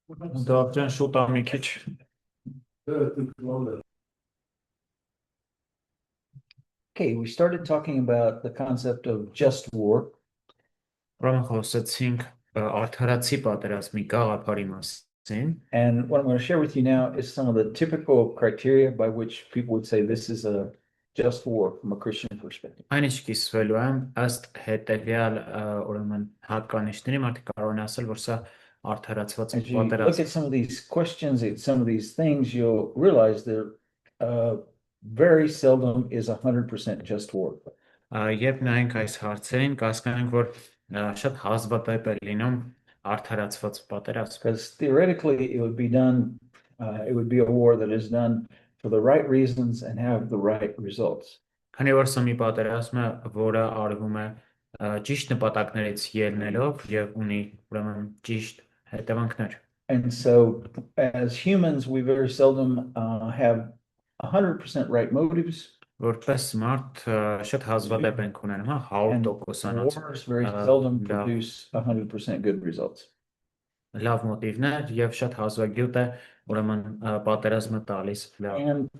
Դավթյան շուտ մի քիչ Okay, we started talking about the concept of just war, ուրեմն խոսեցինք արդարացի պատերազմի գաղափարի մասին, and what I'm going to share with you now is some of the typical criteria by which people would say this is a just war from a Christian perspective. այն ինչ կիսվելու եմ ըստ հետևյալ ուրեմն հատկանիշների մարդիկ կարող են ասել, որ սա արդարացված As you look at պատերազմ։ some of these questions, at some of these things, you'll realize that very seldom is 100% just war. Երբ նայենք այս հարցերին, կհասկանանք, որ շատ հազվադեպ է լինում արդարացված պատերազմ։ Because theoretically, it would be done, it would be a war that is done for the right reasons and have the right results. Քանի որ սա մի պատերազմ է, որը արվում է ճիշտ նպատակներից ելնելով եւ ունի ուրեմն ճիշտ հետևանքներ։ And so, as humans, we very seldom have 100% right motives. Որպես մարդ շատ հազվադեպ ենք ունենում, հա, And 100%-անոց wars very seldom produce 100% good results. լավ մոտիվներ եւ շատ հազվագյուտ է ուրեմն պատերազմը տալիս լավ And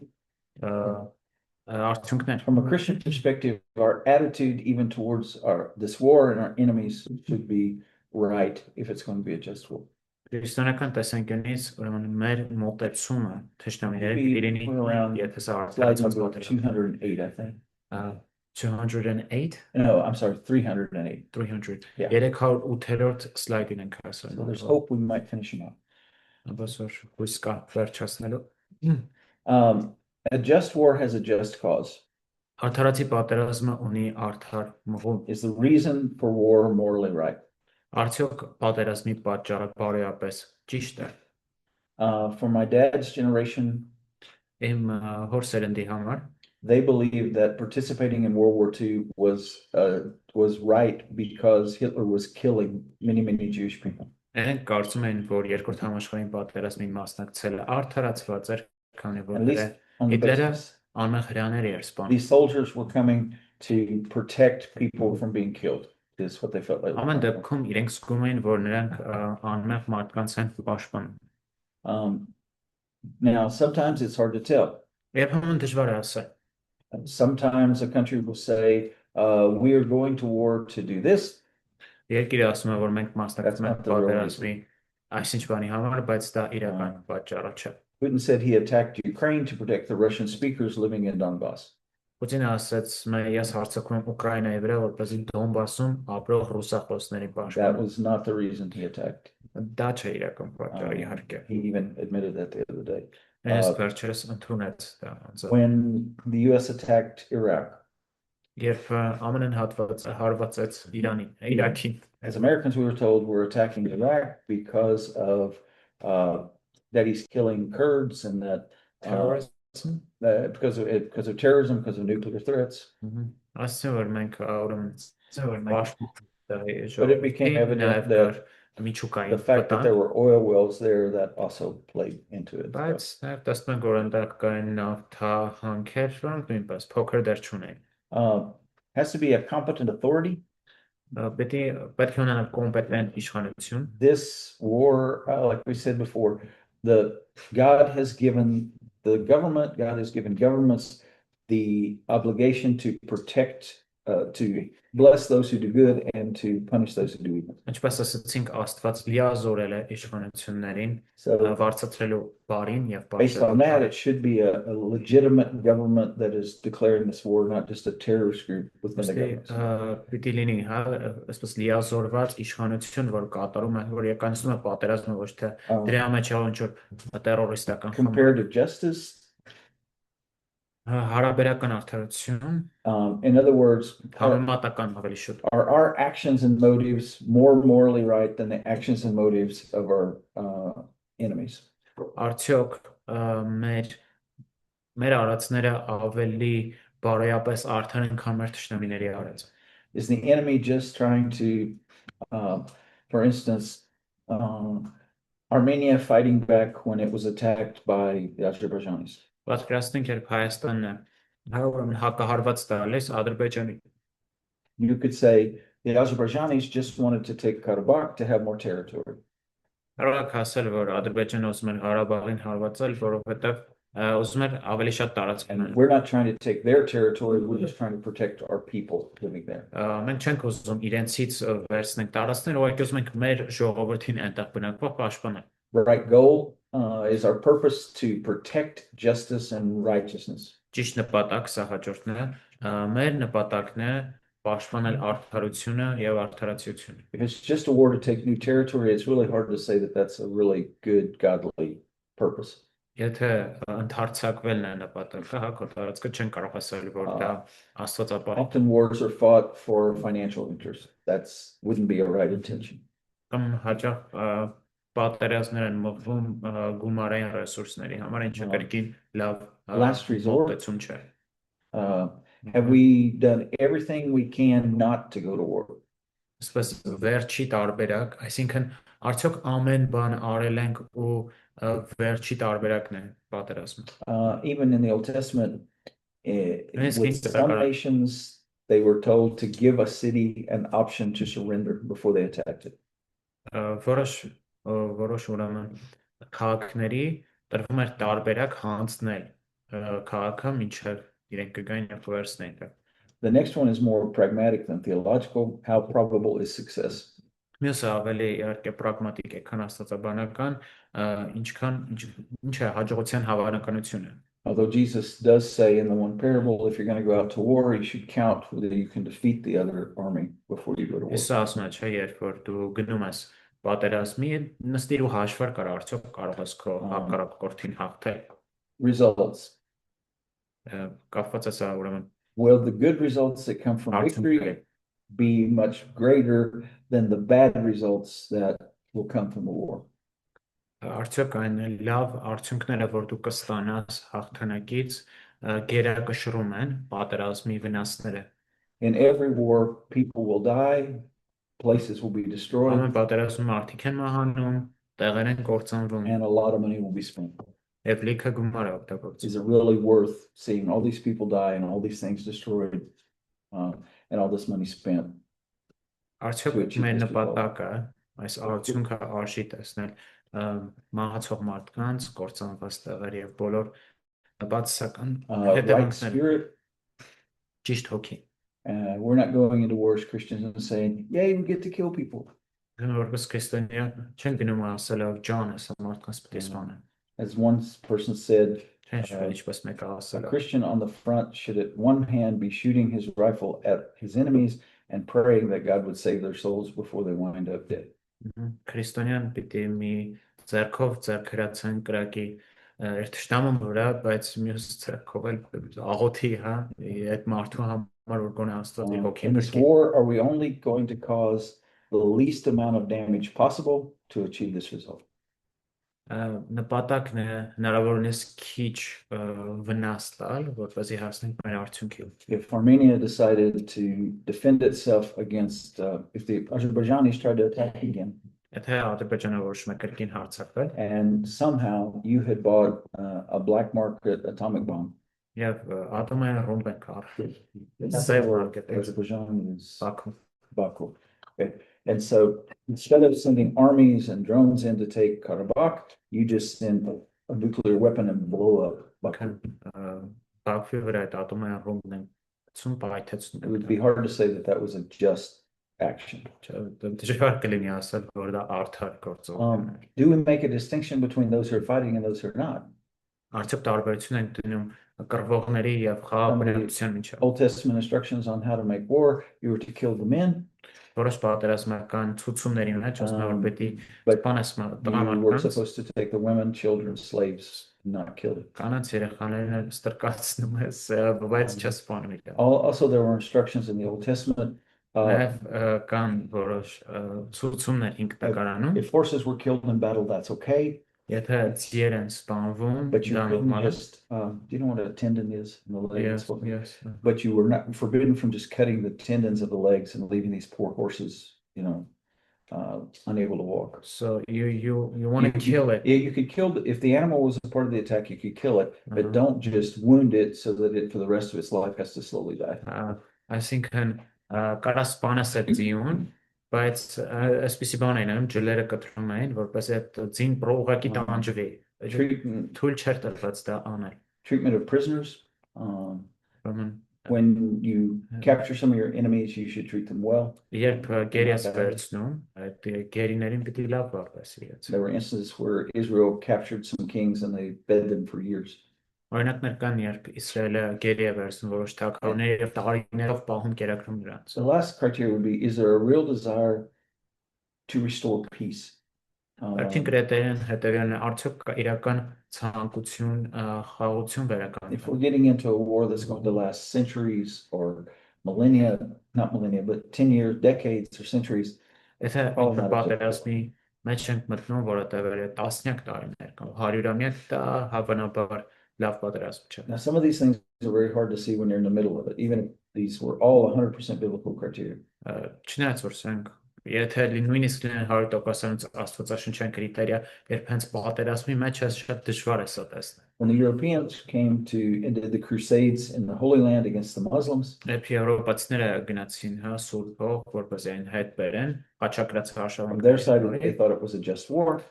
արդյունքներ։ from a Christian perspective, our attitude even towards this war and our enemies should be right if it's going to be a just war. Քրիստոնեական տեսանկյունից ուրեմն մեր մոտեցումը թշնամիների Be իրենի around եթե սա slide արդարացված number պատերազմ 208, I think. 208 No, I'm sorry, 308. 300 Yeah. 308-րդ slide-ին ենք So հասել։ there's hope we might finish them out. Բայց որ հույս կա վերջացնելու։ A just war has a just cause. Արդարացի պատերազմը ունի արդար մղում։ Is the reason for war morally right? Արդյոք պատերազմի պատճառը բարոյապես ճիշտ է։ For my dad's generation, Իմ հոր սերնդի համար they believed that participating in World War II was right because Hitler was killing many Jewish people. Նրանք կարծում էին, որ երկրորդ համաշխարհային պատերազմին մասնակցելը արդարացված էր, քանի որ At least on the Հիտլերը basis, անմեղ հրեաներ էր սպանում։ these soldiers were coming to protect people from being killed, is what they felt like. Ամեն դեպքում իրենք զգում էին, որ նրանք անմեղ մարդկանց են պաշտպանում։ Now, sometimes it's hard to tell. Երբեմն դժվար է ասել։ Sometimes a country will say, we are going to war to do this. Երկիրը ասում է, որ մենք մասնակցում ենք That's not the real պատերազմի այսինչ բանի համար, բայց դա իրական պատճառը չէ։ Putin said he attacked Ukraine to protect the Russian speakers living in Donbass. Պուտինը ասաց, ես հարձակվում եմ Ուկրաինայի վրա, որպեսզի Դոնբասում ապրող ռուսախոսների That պաշտպանեմ։ was not the reason he attacked. Դա չէ իրական պատճառը իհարկե։ He even admitted that the other day. Ես վերջերս ընդունեց դա։ When the US attacked Iraq, Երբ ԱՄՆ-ն հարվածեց Իրաքին։ as Americans, we were told we're attacking Iraq because of that he's killing Kurds and that Terrorism. because of terrorism, because of nuclear threats. Ասում որ մենք But it became evident that the fact that there were oil wells there that also played into it. Բայց նաև տեսնում ենք, որ այնտեղ կային նավթահանքեր, որոնք նույնպես փոքր դեր չունեն։ Has to be a competent authority. Պետք է ունենալ կոմպետենտ իշխանություն։ This war, like we said before, God has given governments the obligation to protect, to bless those who do good and to punish those who do evil. Ինչպես ասացինք, Աստված լիազորել է իշխանություններին վարձատրելու բարին եւ Based on that, it should be a legitimate government that is declaring this war, not just a terrorist group within the government. Պիտի լինի, հա, այսպես լիազորված իշխանություն, որ կատարում է, որ ականցնում է պատերազմը, ոչ թե դրա մեջ ինչ որ terroristական խմբ։ Comparative justice. Հարաբերական արդարություն, in other words, համեմատական ավելի շուտ։ are our actions and motives more morally right than the actions and motives of our enemies? Արդյոք մեր արածները ավելի բարոյապես արդար են, քան մեր թշնամիների արածը։ Is the enemy just trying to, for instance, Armenia fighting back when it was attacked by the Azerbaijanis? Պատկերացնենք, երբ Հայաստանն ուրեմն հակահարված տալիս Ադրբեջանի։ You could say the Azerbaijanis just wanted to take Karabakh to have more territory. Կարող եք ասել, որ Ադրբեջանը ուզում էր Ղարաբաղին հարվածել, որովհետև ուզում էր ավելի շատ տարածք And ունենալ։ we're not trying to take their territory, we're just trying to protect our people living there. Մենք չենք ուզում իրենցից վերցնենք տարածքներ, ուղղակի ուզում ենք մեր ժողովրդին այնտեղ բնակվող պաշտպանել։ The right goal is our purpose to protect justice and righteousness. Ճիշտ նպատակ, սա հաջորդն է, մեր նպատակն է պաշտպանել արդարությունը եւ արդարացիությունը։ If it's just a war to take new territory, it's really hard to say that that's a really good godly purpose. Եթե ընդարձակվելն է նպատակը, հա, քո տարածքը չեն կարող ասել, որ դա աստվածապահ։ Often wars are fought for financial interests. That wouldn't be a right intention. Կամ հաճախ պատերազմներ են մղվում գումարային ռեսուրսների համար, ինչը կրկին լավ Last resort. մոտեցում չէ։ Have we done everything we can not to go to war? Այսպես վերջի տարբերակ, այսինքն արդյոք ամեն բան արել ենք ու վերջի տարբերակն է պատերազմը։ Even in the Old Testament, Yes, with some nations, they were told to give a city an option to surrender before they attacked it. Որոշ ուրեմն քաղաքների տրվում էր տարբերակ հանձնել քաղաքը մինչև իրենք կգային եւ վերցնեն։ The next one is more pragmatic than theological. How probable is success? Մյուսը ավելի իհարկե պրագմատիկ է, քան աստվածաբանական, ինչ է հաջողության հավանականությունը։ Although Jesus does say in the one parable, if you're going to go out to war, you should count whether you can defeat the other army before you go to war. Իսկ ասում է, չէ, երբ որ դու գնում ես պատերազմի, նստիր ու հաշվար կար արդյոք կարող ես քո հակառակորդին հաղթել։ Results. Կապված է սա ուրեմն Will the good results that come from victory be much greater than the bad results that will come from the war? Արդյոք այն լավ արդյունքները, որ դու կստանաս հաղթանակից, գերակշռում են պատերազմի վնասները։ In every war, people will die, places will be destroyed, Ամեն պատերազմում մարդիկ են մահանում, տեղեր են կործանվում, and a lot of money will be spent. եւ լիքը գումար է օգտագործվում։ Is it really worth seeing all these people die and all these things destroyed, and all this money spent? Արդյոք մեր նպատակը այս արդյունքը արժի տեսնել մահացող մարդկանց, կործանված տեղեր եւ բոլոր բացասական Right հետևանքները։ spirit. Ճիշտ հոգի։ We're not going into war as Christians and saying, "Yay, we get to kill people." Գնում որպես քրիստոնյա չեն գնում ասելով Ջանես մարդկանց պետք է սպանեն։ As one person said, Ինչպես մեկը a ասել է։ Christian on the front should at one hand be shooting his rifle at his enemies and praying that God would save their souls before they wind up dead. Քրիստոնյան պիտի մի ձեռքով ձեռքրացան կրակի երթշտամում վրա, բայց մյուս ձեռքով էլ աղոթի, հա, այդ մարդու համար որ գոնե Աստծո հոգին In this war, are we only going to cause the least amount of damage possible to achieve this result? Նպատակն է հնարավորինս քիչ վնաս տալ, որպեսզի հասնենք մեր արդյունքին։ If Armenia decided to defend itself against, if the Azerbaijanis tried to attack again, Եթե Ադրբեջանը որոշում է կրկին հարձակվել, and somehow you had bought a black market atomic bomb, եւ ատոմային ռումբ են կառուցել, սև մարկետից Azerbaijan is Baku։ Baku. Okay. And so instead of sending armies and drones in to take Karabakh, you just send a nuclear weapon and blow up Baku. Բաքվի վրա այդ ատոմային ռումբն են ցուն պայթեցնում։ It would be hard to say that that was a just action. Դժվար կլինի ասել, որ դա արդար գործող է։ Do we make a distinction between those who are fighting and those who are not? Արդյոք տարբերություն են դնում կռվողների եւ խաղապարության միջեւ։ Old Testament instructions on how to make war, you were to kill the men, Որոշ պատերազմական ցուցումների մեջ ասում են որ պետք է սպանես you were տղամարդկանց, supposed to take the women, children, slaves, and not kill them. կանանց երեխաներին ստրկացնում ես, բայց չսպանում իրար։ Also, there were instructions in the Old Testament. Նաև կան որոշ ցուցումներ 5 տակարանում, If forces were killed in battle, that's okay. եթե ծիեր են սպանվում, But you դա couldn't նորմալ է։ just, do you know what a tendon is in the leg? Yes, yes. But you were not forbidden from just cutting the tendons of the legs and leaving these poor horses, unable to walk. So you want to kill it. Yeah, you could kill if the animal was a part of the attack, you could kill it, but Uh-huh. don't just wound it so that it for the rest of its life has to slowly die. Այսինքն կարա սպանես այդ ձիուն, բայց այսպեսի բան էին անում, ջլերը կտրում էին, որպեսզի այդ ձին պրողակի տանջվի։ Treatment, Թույլ չէր տրված դա անել։ treatment of prisoners. Ուրեմն When you capture some of your enemies, you should treat them well. երբ գերիաս վերցնում, այդ գերիներին պիտի լավ վարվես իրենց։ There were instances where Israel captured some kings and they fed them for years. Օրինակներ կան, երբ Իսրայելը գերի է վերցնում որոշ թագավորներ եւ տարիներով պահում կերակրում նրանց։ The last criteria would be, is there a real desire to restore peace? Արդյոք կրիտերիան հետեւյալն է, արդյոք կա իրական ցանկություն խաղաղություն If վերականգնել։ we're getting into a war that's going to last centuries or millennia, not millennia, but 10 years, decades or centuries, Եթե All ինչ-որ that պատերազմի մեջ ենք մտնում, որը տևել է տասնյակ տարիներ կամ 100-ամյա, դա հավանաբար լավ պատերազմ չէ։ now some of these things are very hard to see when you're in the middle of it, even if these were all 100% biblical criteria. Չնայած որ սրանք եթե նույնիսկ լինեն 100% աստվածաշնչյան կրիտերիա, երբ հենց պատերազմի մեջ է շատ դժվար է սա տեսնել։ When the Europeans came to and did the Crusades in the Holy Land against the Muslims, Երբ եվրոպացիները գնացին հա Սուրբ հող, որպես այն հետ բերեն, խաչակրաց from their side, they հաշվարկների, thought it was a just war.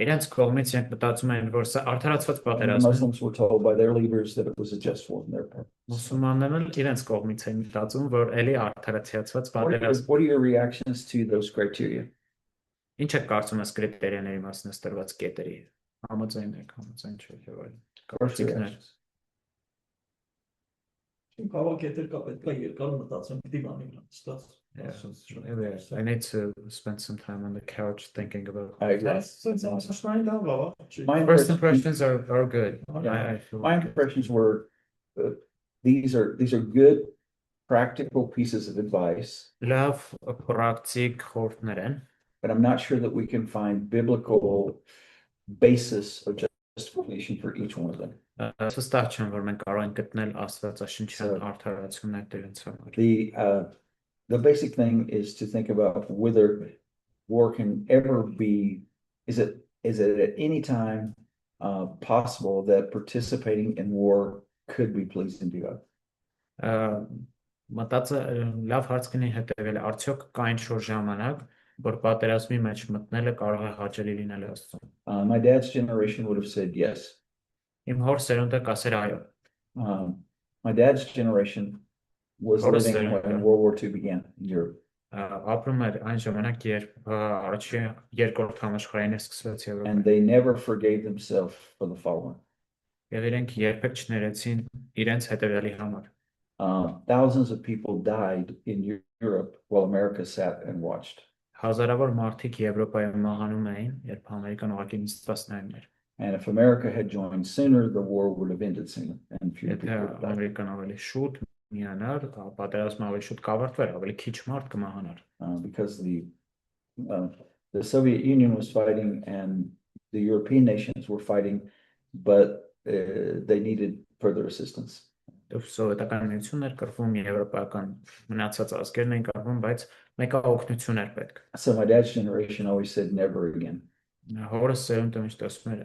իրենց կողմից իրենք մտածում են, որ սա արդարացված And the պատերազմ է։ Muslims were told by their leaders that it was a just war on their part. Մուսուլմաններն էլ իրենց կողմից են մտածում, որ էլի արդարացիացված պատերազմ։ What are your reactions to those criteria? Ինչ է կարծում ես կրիտերիաների մասն տրված կետերի։ Համաձայն եք, համաձայն չեք եւ այլն։ First Կարծիքներ։ reactions. Yeah. I need to spend some time on the couch thinking about. I agree. My First impression- impressions are good. Yeah. I feel My like it. impressions were, these are good, practical pieces of advice, Լավ պրակտիկ խորհուրդներ են, but I'm not sure that we can find biblical basis of justification for each one of them. Վստահ չեմ, որ մենք կարող ենք գտնել աստվածաշնչյան So- արդարացումներ դրանց համար։ The basic thing is to think about whether war can ever be, is it at any time possible that participating in war could be pleasing to God? Մտածը լավ հարց կնի հետևել, արդյոք կա ինչ-որ ժամանակ, որ պատերազմի մեջ մտնելը կարող է հաճելի լինել Աստծուն։ My dad's generation would have said yes. Իմ հոր սերունդը կասեր այո։ My dad's generation was Or living so, when yeah. World War II began in Europe. Ապրում էր այն ժամանակ, երբ առաջին երկրորդ համաշխարհայինը սկսվեց And Եվրոպայում։ they never forgave themselves for the following. Եվ իրենք երբեք չներեցին իրենց հետևյալի համար։ Thousands of people died in Europe while America sat and watched. Հազարավոր մարդիկ Եվրոպայում մահանում էին, երբ Ամերիկան ուղղակի նստած նայում էր։ And if America had joined sooner, the war would have ended sooner. And fewer Եթե people would have died. Ամերիկան ավելի շուտ միանար, պատերազմը ավելի շուտ կավարտվեր, ավելի քիչ մարդ կմահանար։ Because the Soviet Union was fighting and the European nations were fighting, but they needed further assistance. Սովետական միությունն էր կռվում, եվրոպական մնացած ազգերն էին կռվում, բայց մեկը օգնություն էր պետք։ So my dad's generation always said never again. Հորս սերունդը միշտ ասում էր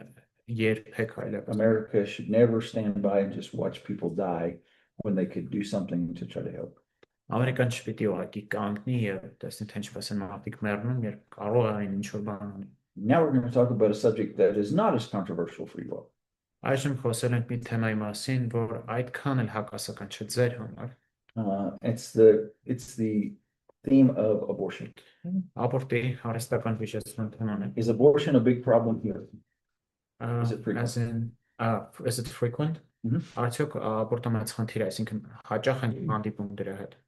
երբեք այլևս։ America should never stand by and just watch people die when they could do something to try to help. Ամերիկան չպիտի ուղղակի կանգնի եւ տեսնի թե ինչպես են մարդիկ մեռնում, երբ կարող են ինչ-որ բան անել։ Now we're going to talk about a subject that is not as controversial for you all. Այժմ խոսել ենք մի թեմայի մասին, որ այդքան էլ հակասական չէ ձեր համար։ It's the theme of abortion. Աբորտի հարստական վիճեցման թեման է։ Is abortion a big problem here? Is it frequent? As in, is it frequent? Mhm. Արդյոք աբորտը մեծ խնդիր է, այսինքն հաճախ են հանդիպում դրա հետ։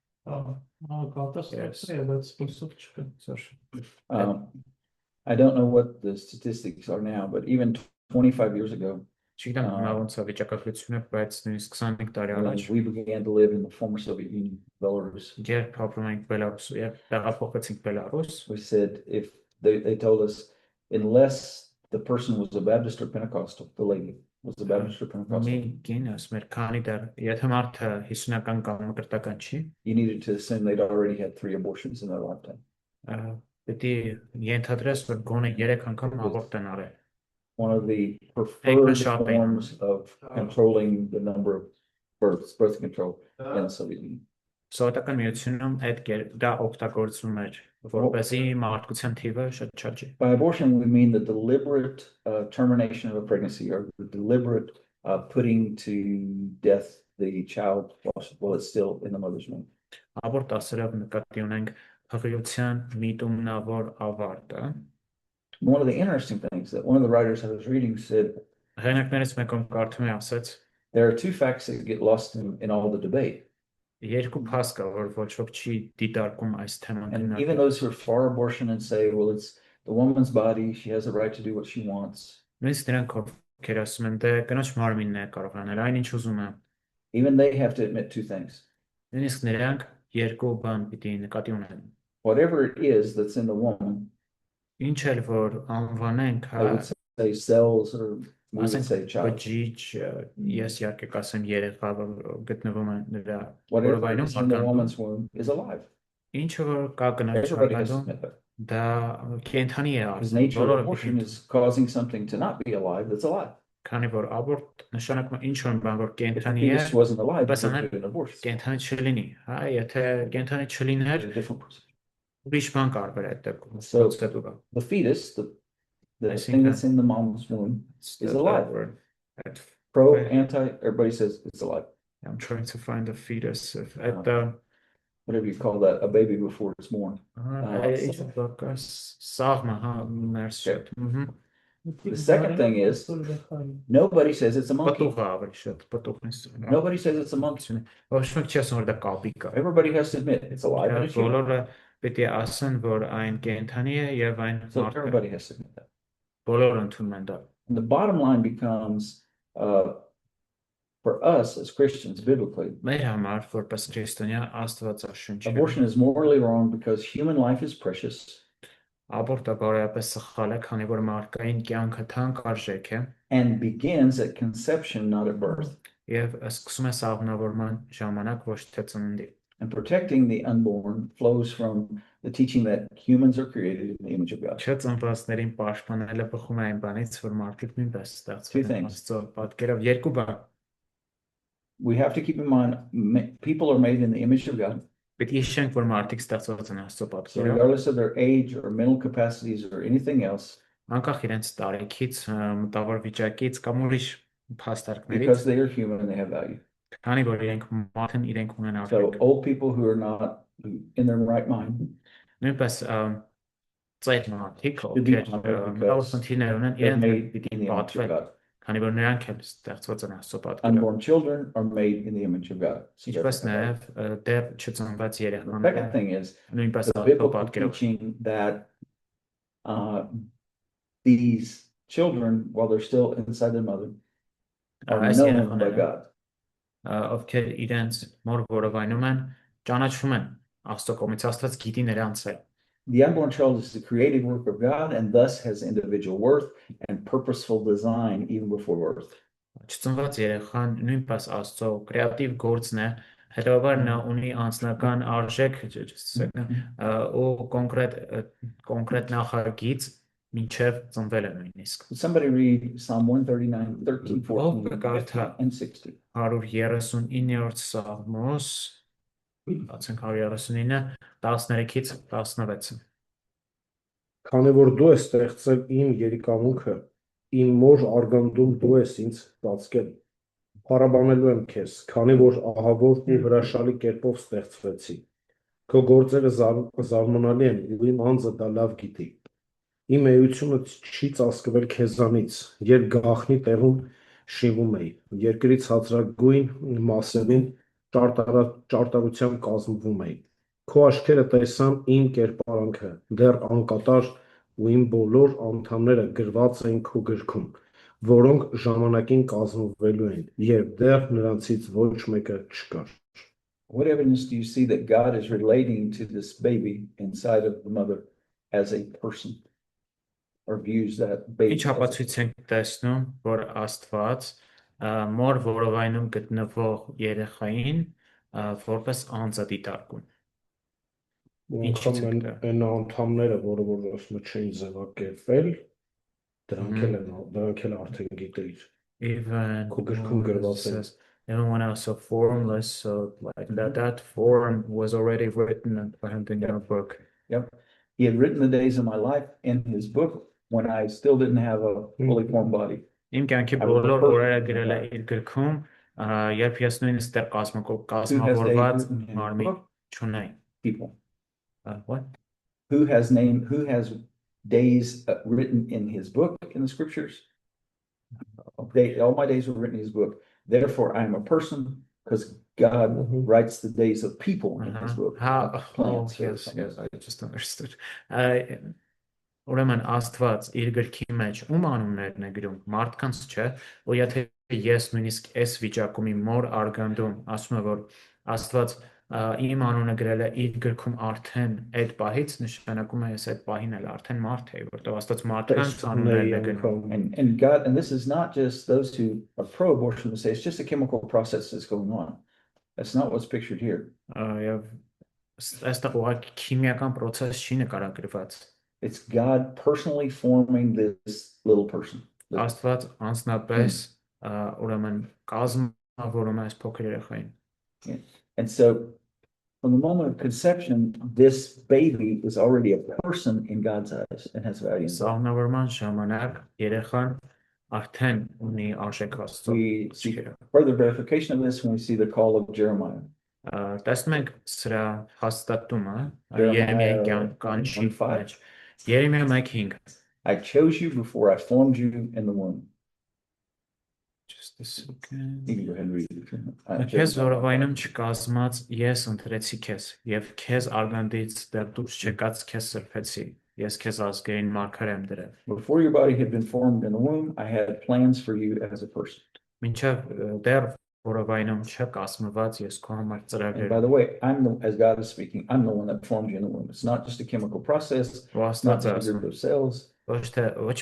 I don't know what the statistics are now, but even 25 years ago, Չգիտեմ հիմա ոնց է վիճակագրությունը, բայց նույնիսկ 25 տարի առաջ, we began to live in the former Soviet Union, Belarus. երբ ապրում ենք Բելարուսում, երբ տեղափոխվեցինք Բելարուս, We said if they told us unless the person was a Baptist or Pentecostal, the lady was a Baptist or մի Pentecostal, կին ասում էր, քանի դեռ եթե մարդը 50-ական կամ մկրտական չի, you needed to assume they'd already had 3 abortions in their lifetime. պետք է ենթադրես, որ գոնե 3 անգամ աբորտ են արել։ One of the preferred shopping. forms of controlling the number of birth control in the Soviet Union. Սովետական միությունում դա օգտագործվում էր, որպեսզի մարդկության թիվը շատ չաճի։ By abortion, we mean the deliberate termination of a pregnancy or the deliberate putting to death the child while it's still in the mother's womb. Աբորտ ասելով նկատի ունենք հղիության միտումնավոր ավարտը։ One of the interesting things that one of the writers I was reading said Հեղինակներից մեկում կարդում եմ ասաց. There are two facts that get lost in all the debate. Երկու փաստ կա, որ ոչ ոք չի դիտարկում այս թեման And even those who are for abortion and say, well, it's the woman's body, she has a right to do what she wants. Նույնիսկ նրանք ովքեր ասում են, դե կնոջ մարմինն է կարող անել այն ինչ ուզում է։ Even they have to admit two things. Նույնիսկ նրանք երկու բան պիտի նկատի ունեն։ Whatever it is that's in the woman, Ինչ էլ որ անվանենք, I would say cells or we would say child. Ես իհարկե կասեմ երեխա, որ գտնվում է նրա Whatever is in the woman's womb is alive. Ինչը որ կա կնոջ դա կենդանի է Because nature of abortion is causing something to not be alive that's alive. Քանի որ աբորտ նշանակում է ինչ որ բան որ կենդանի If է, the fetus wasn't alive, it բայց would have been an abortion. կենդանի չլինի, հա, եթե կենդանի չլիներ, It's a different procedure. ուրիշ բան կարող էր այդ դեպքում։ So Procedura. the fetus, the I thing think that's in the mom's womb It's is the alive. word. At- Pro, Right. anti, everybody says it's alive. I'm trying to find the fetus of at Whatever you call that, a baby before it's born. Սաղմը, հա, մերսետ։ The second thing is, nobody says it's a monkey. Պատուղը ավելի շատ, պատուղնից։ Nobody says it's a monkey. Ոչ ոք չի ասում որ դա կապիկ է։ Everybody has to admit it's alive. But it's human. Բոլորը պետք է ասեն որ այն կենդանի է եւ այն So մարդ է։ everybody has to admit that. Բոլորը ընդունում են դա։ And the bottom line becomes, for us as Christians, biblically, Մեր համար որպես քրիստոնյա Աստվածաշունչը abortion is morally wrong because human life is precious աբորտը բարոյապես սխալ է, քանի որ մարդկային կյանքը թանկ արժեք է and begins at conception, not at birth. եւ սկսում է սաղմնավորման ժամանակ ոչ թե ծննդի։ And protecting the unborn flows from the teaching that humans are created in the image of God. Չծնվածներին պաշտպանելը բխում է այն բանից, որ մարդիկ նույնպես Two ստեղծվել են things. Աստծո պատկերով երկու բան։ We have to keep in mind, people are made in the image of God. Պետք է հիշենք, որ մարդիկ ստեղծված են Աստծո So պատկերով, regardless of their age or mental capacities or anything else, անկախ իրենց տարիքից, մտավոր վիճակից կամ ուրիշ փաստարկներից, because they are human and they have value. քանի որ իրենք մարդ են, իրենք ունեն So արժեք։ old people who are not in their right mind, Նույնպես ծայր մարդիկ, Should be ովքեր honored because մտավոր խնդիրներ ունեն, they're իրենք made պիտի in the image of պատվեն, God. քանի որ նրանք էլ ստեղծված են Աստծո պատկերով։ Unborn children are made in the image of God. So Ինչպես therefore, նաև դեռ չծնված the second երեխաները thing is նույնպես the Աստծո biblical պատկերով։ teaching that these children, while they're still inside their mother, are Այս known by երեխաները God. ովքեր իրենց մոր որովայնում են, ճանաչվում են Աստծո կողմից, Աստված գիտի նրանց է։ The unborn child is the created work of God and thus has individual worth and purposeful design even before birth. Չծնված երեխան նույնպես Աստծո կրեատիվ գործն է, հետևաբար նա ունի անձնական արժեք ու կոնկրետ նախագիծ մինչև ծնվելը նույնիսկ։ Somebody read Psalm 139, 13, 14, Կարդա and 60. 139-րդ Սաղմոս, բացենք 139, 13-ից 16։ Քանի որ դու ես ստեղծել իմ երիկամունքը, իմ մոր արգանդում դու ես ինձ ծածկել։ Փառաբանելու եմ քեզ, քանի որ ահավոր ու հրաշալի կերպով ստեղծվեցի։ Քո գործերը զարմանալի են, ու իմ անձը դա լավ գիտի։ Իմ էությունը չի ծածկվել քեզանից, երբ գաղտնի տեղում շիվում էի, երկրի ցածրագույն մասերին ճարտարությամբ կազմվում էի։ Քո աչքերը տեսան իմ կերպարանքը, դեռ անկատար ու իմ բոլոր անդամները գրված են քո գրքում, որոնք ժամանակին կազմվելու են, երբ դեռ նրանցից ոչ մեկը չկար։ What evidence do you see that God is relating to this baby inside of the mother as a person? Or views that baby Ինչ ապացույց ենք տեսնում, որ Աստված մոր որովայնում գտնվող երեխային որպես անձ է դիտարկում։ Անգամ այն անդամները, որը որ ասում չէին ձևակերպել, դրանք էլ արդեն գիտեիր։ Even Քո գրքում գրված է։ even when I was so formless, so like that form was already written and planned in your book. Yep. He had written the days of my life in his book when I still didn't have a fully formed body. Իմ կյանքի I was a բոլոր person օրերը in գրել է God. իր գրքում, երբ ես նույնիսկ դեռ Who has days կազմավորված written in his մարմին book? չունեի. People. What? Who has days written in his book in the scriptures? All my days were written in his book. Therefore, I am a person because God writes the days of people in his book. Oh, Plants or yes, something. yes, I just understood. Ուրեմն Աստված իր գրքի մեջ ում անուններն է գրում, մարդկանց չէ, ու եթե ես նույնիսկ այս վիճակում իմ մոր արգանդում ասում եմ, որ Աստված իմ անունը գրել է իր գրքում արդեն այդ պահից, նշանակում է ես այդ պահին էլ արդեն մարդ էի, որտեղ Աստված մարդկանց անուններն է գրում. And God, and this is not just those who are pro-abortion who say it's just a chemical process that's going on. That's not what's pictured here. Եվ այստեղ ուղղակի քիմիական process չի նկարագրված. It's God personally forming this little person. Աստված անձնապես ուրեմն կազմավորում է այս փոքր երեխային. And so from the moment of conception, this baby is already a person in God's eyes and has value. Սաղնավորման ժամանակ երեխան արդեն ունի արժեք Աստծո. We see further verification of this when we see the call of Jeremiah. Տեսնում ենք սրա հաստատումը Jeremiah կանչի 1:5. մեջ. Երեմիա 1:5. I chose you before I formed you in the womb. Just a second. You can go ahead and read it. Քեզ որովայնում չկազմած ես ընտրեցի քեզ եւ քեզ արգանդից դեռ դուրս չեկած քեզ սրբեցի. Ես քեզ ազգային մարգար եմ դրել. Before your body had been formed in the womb, I had plans for you as a person. Մինչև դեռ որովայնում չկազմված ես քո համար And ծրագրեր. by the way, as God is speaking, I'm the one that formed you in the womb. It's not just a chemical process. It's not just a group of cells. Ոչ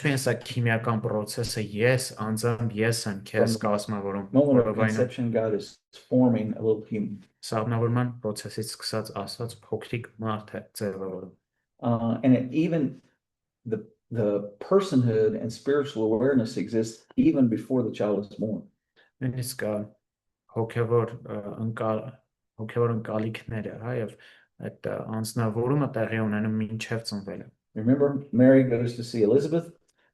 միայն սա քիմիական process-ը ես անձամբ ես եմ քեզ կազմավորում Moment of որովայնում. conception, God is forming a little human. Սաղնավորման process-ից սկսած Աստված փոքրիկ մարդ է ձևավորում. And even the personhood and spiritual awareness exists even before the child is born. Նույնիսկ հոգևոր ընկալիքները, հա, եւ այդ անձնավորումը տեղի ունենում մինչև ծնվելը. Remember, Mary goes to see Elizabeth.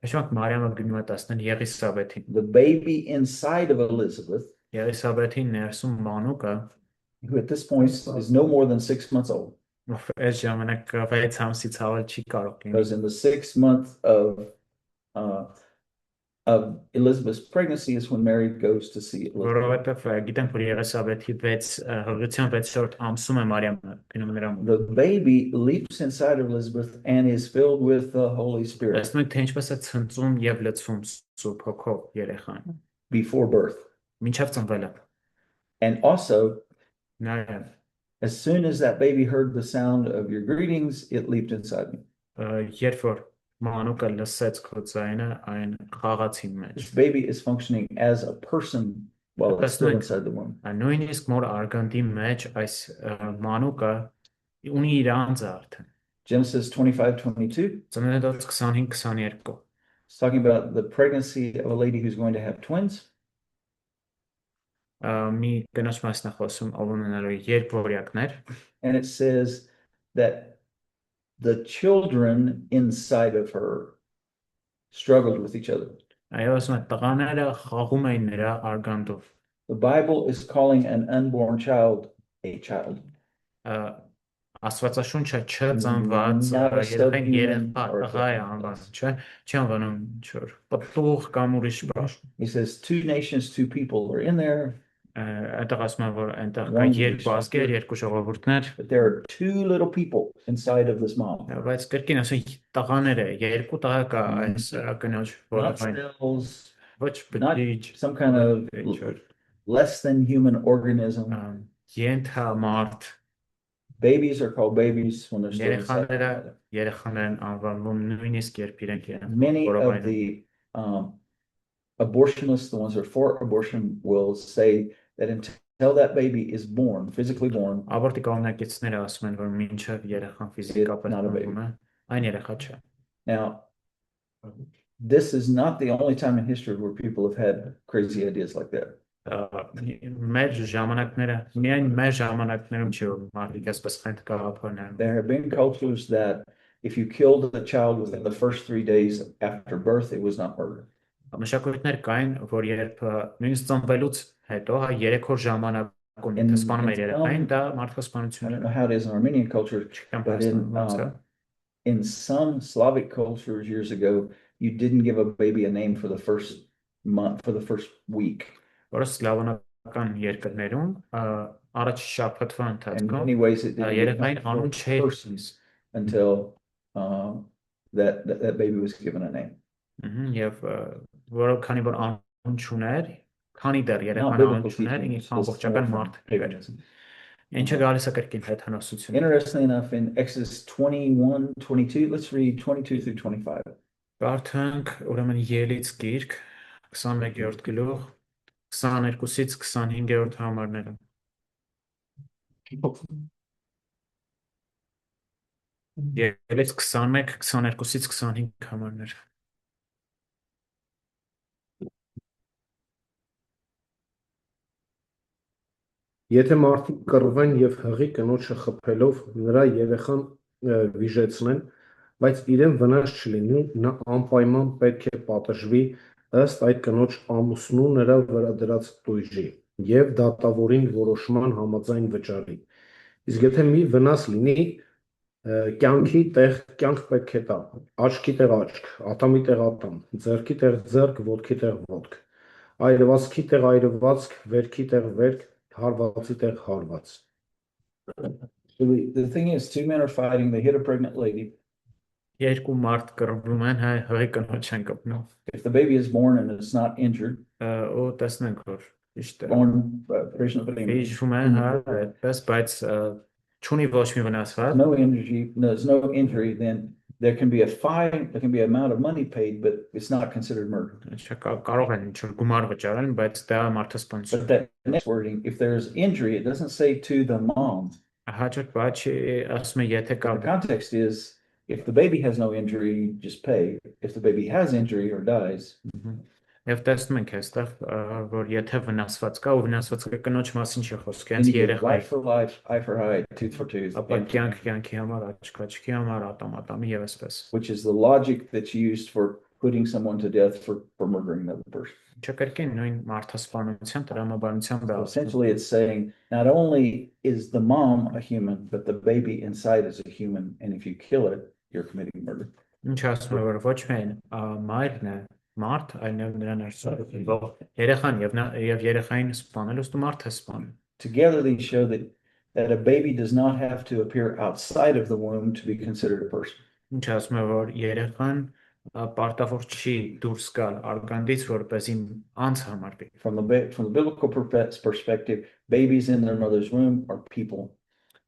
Հիշում եք Մարիամը գնում է տեսնել Եղիսաբեթին. The baby inside of Elizabeth, Եղիսաբեթի ներսում մանուկը, who at this point is no more than 6 months old. Այս ժամանակ 6 ամսից ավել չի կարող լինել. Because in the 6th month of Elizabeth's pregnancy is when Mary goes to see Elizabeth. Որովհետև գիտենք, որ Եղիսաբեթի 6 ամսում է Մարիամը գնում նրա մոտ. The baby leaps inside of Elizabeth and is filled with the Holy Spirit Տեսնում եք, թե ինչպես է ցնծում եւ լցվում Սուրբ Հոգով երեխան before birth. մինչև ծնվելը. And also, Նաեւ as soon as that baby heard the sound of your greetings, it leaped inside me. երբ որ մանուկը լսեց քո ձայնը, այն խաղաց իմ մեջ. This baby is functioning as a person while it's still inside the womb. Նույնիսկ մոր արգանդի մեջ այս մանուկը ունի իր անձը արդեն. Genesis 25:22. Ծննդոց 25-22. It's talking about the pregnancy of a lady who's going to have twins. Մի կնոջ մասն է խոսում ով ունենալու երկվորյակներ. And it says that the children inside of her struggled with each other. Այո, ասում է տղաները խաղում էին նրա արգանդով. The Bible is calling an unborn child a child. Աստվածաշունչը չծնված երեխան տղա է անվանում, չի անվանում չոր պտուղ կամ ուրիշ բան. He says 2 nations, 2 people are in there. Այդտեղ ասում է որ այնտեղ կա երկու ազգեր, երկու ժողովուրդներ. But there are 2 little people inside of this mom. Բայց կրկին ասում տղաներ է, երկու տղա կա այս կնոջ որովայն. Ոչ բջիջ, some kind of less than human organism. Ենթամարդ. Babies are called babies when they're still inside. Երեխաներն անվանում նույնիսկ երբ իրենք են. Many of the abortionists, the ones who are for abortion, will say that until that baby is born, physically born, Աբորտի կողմնակիցները ասում են, որ մինչև երեխան ֆիզիկապես ծնվում է, այն երեխա չէ. Now, this is not the only time in history where people have had crazy ideas like that. մեր ժամանակները միայն մեր ժամանակներում չի որ մարդիկ այսպես խենթ գաղափարներ There have been cultures that if you killed a child within the first 3 days after birth, it was not murder. մշակույթներ կային որ երբ նույնիսկ ծնվելուց հետո 3 օր ժամանակում եթե սպանում էր երեխային դա I մարդկասպանություն don't էր know how it is in Armenian culture, but in some Slavic cultures years ago, you didn't give a baby a name for the first month, for the first week. որը սլավանական երկրներում առաջ շաբաթվա In ընթացքում many ways, it didn't երեխային become անուն a չէր person until that baby was given a name. եւ որը քանի որ անուն չուներ քանի դեռ Not երեխան անուն biblical չուներ teaching, ինքը it's just ամբողջական more մարդ from էր paganism. ինչը գալիս է կրկին հեթանոսություն Interestingly enough, in Exodus 21, 22, let's read 22 through 25. Բարթանք ուրեմն Ելից գիրք 21-րդ գլուխ 22-ից 25-րդ համարները Ելից 21, 22-ից 25 համարներ Եթե մարդիկ կռվեն եւ հղի կնոջը խփելով նրա երեխան վիժեցնեն, բայց իրեն վնաս չլինի, նա անպայման պետք է պատժվի ըստ այդ կնոջ ամուսնու նրա վրա դրած տույժի եւ դատավորին որոշման համաձայն վճարի։ Իսկ եթե մի վնաս լինի, կյանքի տեղ կյանք պետք է տա, աչքի տեղ աչք, ատամի տեղ ատամ, ձեռքի տեղ ձեռք, ոտքի տեղ ոտք, այրվածքի տեղ այրվածք, վերքի տեղ վերք, հարվածի տեղ հարված։ So the thing is, two men are fighting, they hit a pregnant lady. Երկու մարդ կռվում են, հղի կնոջ են կպնում։ If the baby is born and it's not injured, Ու տեսնենք որ ճիշտ է։ born operational Բիժվում է, այդպես, բայց չունի ոչ մի վնասված։ there's no injury, then there can be a fine, there can be an amount of money paid, but it's not considered murder. Կարող են ինչ-որ գումար վճարել, բայց դա մարդասպանություն։ But that next wording, if there's injury, it doesn't say to the mom. Հաջորդ բաչի ասում է եթե կա The context is, if the baby has no injury, just pay. If the baby has injury or dies, Եվ տեսնում ենք այստեղ, որ եթե վնասված կա, ու վնասված կնոջ մասին չի խոսք, then հենց you give երեխայի։ life for life, eye for eye, tooth for tooth. Ապա կյանք կյանքի համար, աչք աչքի համար, ատամ ատամի եւ այսպես։ Which is the logic that's used for putting someone to death for murdering another person. Չկրկին նույն մարդասպանության տրամաբանության բաղ։ Essentially, it's saying not only is the mom a human, but the baby inside is a human, and if you kill it, you're committing murder. Ինչ ասում է, որ ոչ միայն մայրն է մարդ, այլև նրան արսարվող երեխան եւ երեխային սպանելուց դու մարդ է սպանում։ Together, they show that a baby does not have to appear outside of the womb to be considered a person. Ինչ ասում է, որ երեխան պարտավոր չի դուրս գալ արգանդից, որպեսզի անց համարվի։ From the biblical perspective, babies in their mother's womb are people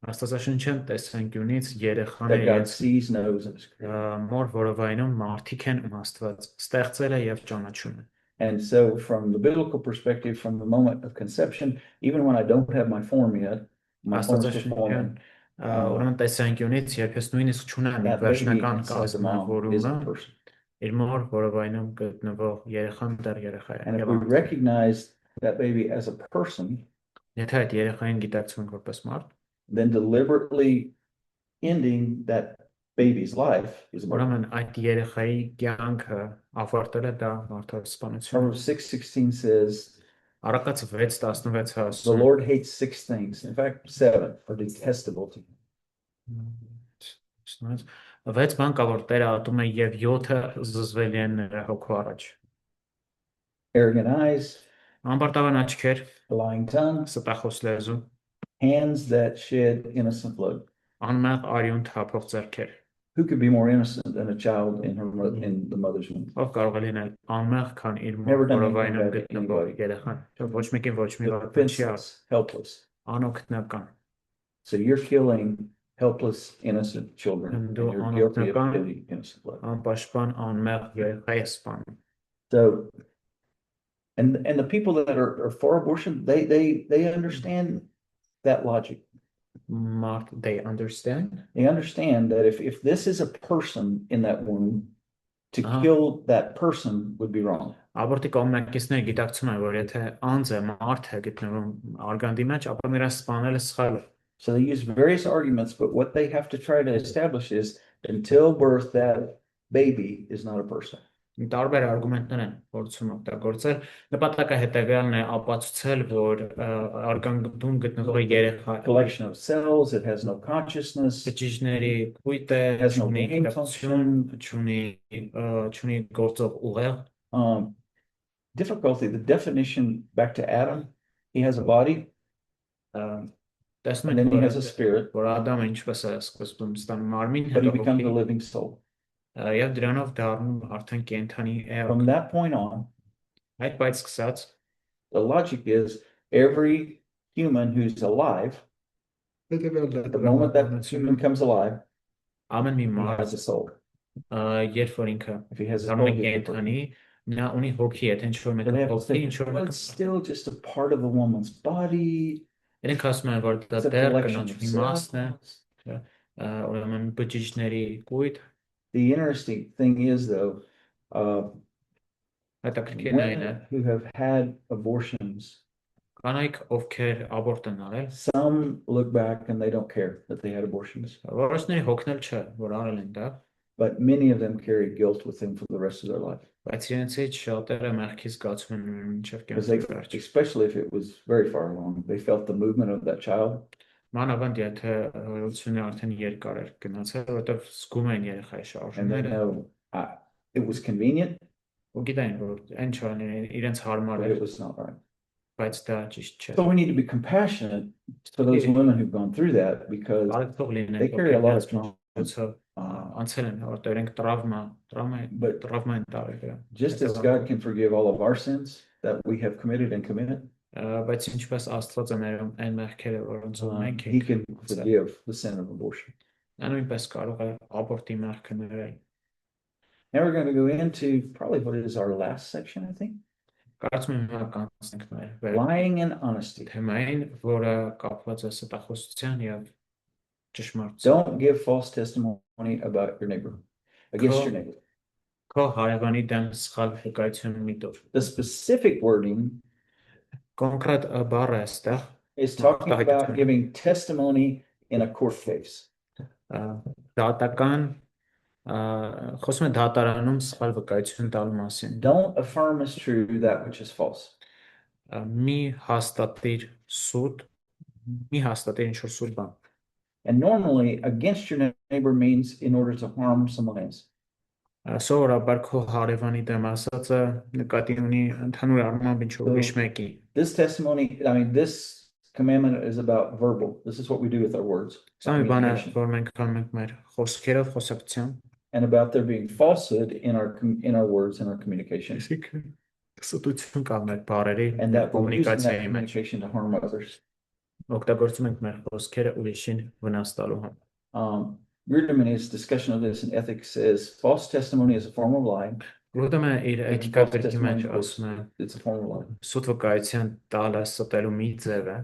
Աստվածաշնչյան տեսանկյունից that երեխաները God sees, knows, and is created. մոր որովայնում մարդիկ են Աստված ստեղծել է եւ ճանաչում է։ And so, from the biblical perspective, from the moment of conception, even when I don't have my form yet, my form is still forming. Ուրեմն տեսանկյունից երբ ես նույնիսկ չունեմ That baby վերջնական inside the mom is a կազմավորումը, person. իր մոր որովայնում գտնվող երեխան դեռ երեխա է։ And if Եվ we recognize that baby as a person, եթե այդ երեխային գիտակցում ենք որպես մարդ, then deliberately ending that baby's life is murder. ուրեմն այդ երեխայի կյանքը ավարտելը դա մարդասպանություն է։ Proverbs 6:16 says, Առակաց 6:16 the ասում Lord hates 6 things. In fact, 7 are detestable to him. 6 բան կա որ Տերը ատում է եւ 7-ը զզվելի են նրա հոգու առաջ։ Arrogant eyes, Անբարտավան աչքեր, a lying tongue, ստախոս լեզու, hands that shed innocent blood. անմեղ արյուն թափող ձեռքեր։ Who could be more innocent than a child in the mother's womb? Ով կարող է լինել անմեղ, քան իր Never done որովայնում anything bad to գտնվող anybody. երեխան։ Ոչ մեկին ոչ մի բան չի Defenseless, helpless. անօգնական։ So you're killing helpless, innocent children, and Դու you're guilty of անօգնական, killing innocent blood. անպաշտպան, անմեղ երեխա ես սպանում։ So, and the people that are for abortion, they understand that logic. They understand. They understand that if this is a person in that womb, to kill that person would be wrong. Աբորտի կողմնակիցները գիտակցում են, որ եթե անձ է, մարդ է գտնվում արգանդի մեջ, ապա նրա սպանելը սխալ է։ So they use various arguments, but what they have to try to establish is until birth, that baby is not a person. Տարբեր արգումենտներ են փորձում օգտագործել, նպատակը հետևյալն է ապացուցել, որ արգանդում գտնվող երեխա Collection of cells, it has no consciousness, բջիջների կույտ է, has no չունի brain գիտակցություն, function. չունի գործող ուղեղ։ Difficulty, the definition back to Adam, he has a body, Տեսնում and then he ենք, has a spirit, որ Ադամը ինչպես է սկզբում ստանում մարմին, but he հետո becomes a հոգի, living soul. եւ դրանով դառնում արդեն կենդանի էակ։ From that point on, Այդ բայց սկսած the logic is every human who's alive, the moment that human becomes alive, ամեն մի he մարդ has a soul. երբ որ ինքը If he has a դառնում soul, է he has a կենդանի, նա ունի hոգի, եթե ինչ որ But they մեկը have to հոգի, say, ինչ որ well, մեկը it's still just a part of the woman's body. Իրենք ասում են, որ դա It's a դեռ collection կնոջ of մի մասն է, cells. ուրեմն բջիջների կույտ, The interesting thing is, though, հետաքրքիրն այն է, women who have had abortions, կանայք ովքեր աբորտ են արել, some look back and they don't care that they had abortions, որոշների հոգնել չէ, որ արել են դա, but many of them carry guilt with them for the rest of their life. բայց իրենցից շատերը մեղքի զգացում են մինչև Because կյանքի վերջ։ especially if it was very far along, they felt the movement of that child. Մանավանդ եթե հորությունը արդեն երկար էր գնացել, որովհետև զգում են երեխայի And they շարժումները, know it was convenient, ու գիտեն, որ այն չան իրենց հարմար but էր, it was not right. բայց դա ճիշտ չէ։ So we need to be compassionate for those women who've gone through that because Բարեփոխ they լինենք, carry a lot of ովքեր trauma. անցել են, որտեղ իրենք տրավմա են տարել դրան։ Just as God can forgive all of our sins that we have committed and committed, Բայց ինչպես Աստված է ներում այն մեղքերը, որոնցով մենք He ենք, can forgive the sin of abortion. նա նույնպես կարող է աբորտի մեղքը ներել։ Now we're going to go into probably what is our last section, I think. Կարծում եմ հիմա կանցնենք մեր Lying and honesty. թեմային, որը կապված է ստախոսության եւ ճշմարտության։ Don't give false testimony about your neighbor, against your neighbor. Քո հարևանի դեմ սխալ վկայություն մի տուր։ The specific wording Կոնկրետ բառը է այստեղ is talking about giving testimony in a court case. Դատական խոսում է դատարանում սխալ վկայություն տալու մասին։ Don't affirm as true that which is false. Մի հաստատիր սուտ, մի հաստատիր ինչ որ սուտ բան։ And normally, against your neighbor means in order to harm someone else. Սովորաբար քո հարևանի դեմ ասածը նկատի ունի ընդհանուր առմամբ ինչ որ ուրիշ մեկի։ This testimony, I mean, this commandment is about verbal. This is what we do with our words. Սա մի բան է, որ մենք անում ենք մեր խոսքերով, խոսակցությամբ։ And about there being falsehood in our words and our communication. Սուտություն կա մեր բառերի And that we're using that կոմունիկացիայի մեջ։ communication to harm others. Օգտագործում ենք մեր խոսքերը ուրիշին վնաս տալու համար։ Reardon's discussion of this in ethics says false testimony is a form of lying. Ռուդումը իր էթիկա գրքի մեջ ասում է It's a form of lying. սուտ վկայության տալը ստելու մի ձև է։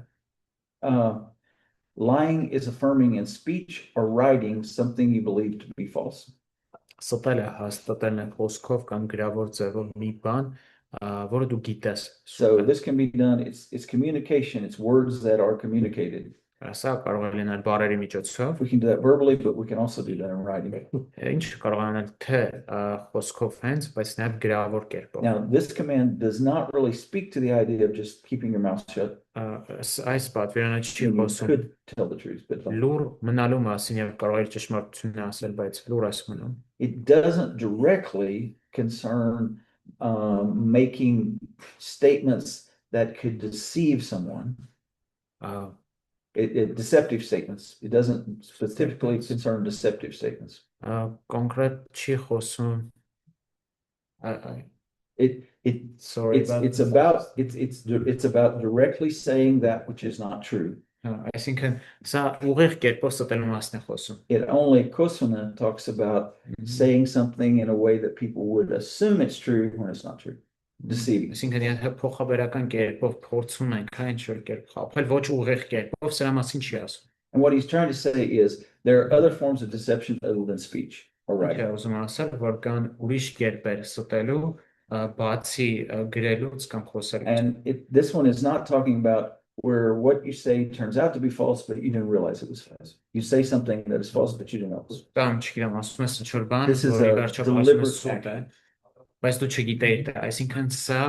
Lying is affirming in speech or writing something you believe to be false. Ստելը հաստատելն է խոսքով կամ գրավոր ձևով մի բան, որը դու գիտես։ So this can be done, it's communication, it's words that are communicated. Սա կարող է լինել բառերի միջոցով։ We can do that verbally, but we can also do that in writing. Ինչ կարող է անել թե խոսքով հենց, բայց նաև գրավոր կերպով։ Now, this command does not really speak to the idea of just keeping your mouth shut. Այս պատվիրանը չի You խոսում could tell the truth, but լուր մնալու մասին եւ կարող է ճշմարտությունն ասել, բայց լուր այս մնում։ it doesn't directly concern making statements that could deceive someone. Deceptive statements. It doesn't specifically concern deceptive statements. Կոնկրետ չի խոսում It's about directly saying that which is not true. Այսինքն սա ուղիղ կերպով ստելու մասն է խոսում։ It only Kosuna talks about saying something in a way that people would assume it's true when it's not true. Deceiving. Այսինքն եթե փոխաբերական կերպով փորձում ենք այն ինչ որ կերպ խաբել, ոչ ուղիղ կերպով սրա մասին չի ասում։ And what he's trying to say is there are other forms of deception other than speech or writing. Ուզում ասել, որ կան ուրիշ կերպեր ստելու, բացի գրելուց կամ խոսելուց։ And this one is not talking about where what you say turns out to be false, but you didn't realize it was false. You say something that is false, but you didn't know. Կամ չգիտեմ, ասում ես ինչ-որ բան, This is որի a վերջով ասում ես deliberate սուտ է, act. բայց դու չգիտեիր դա, այսինքն սա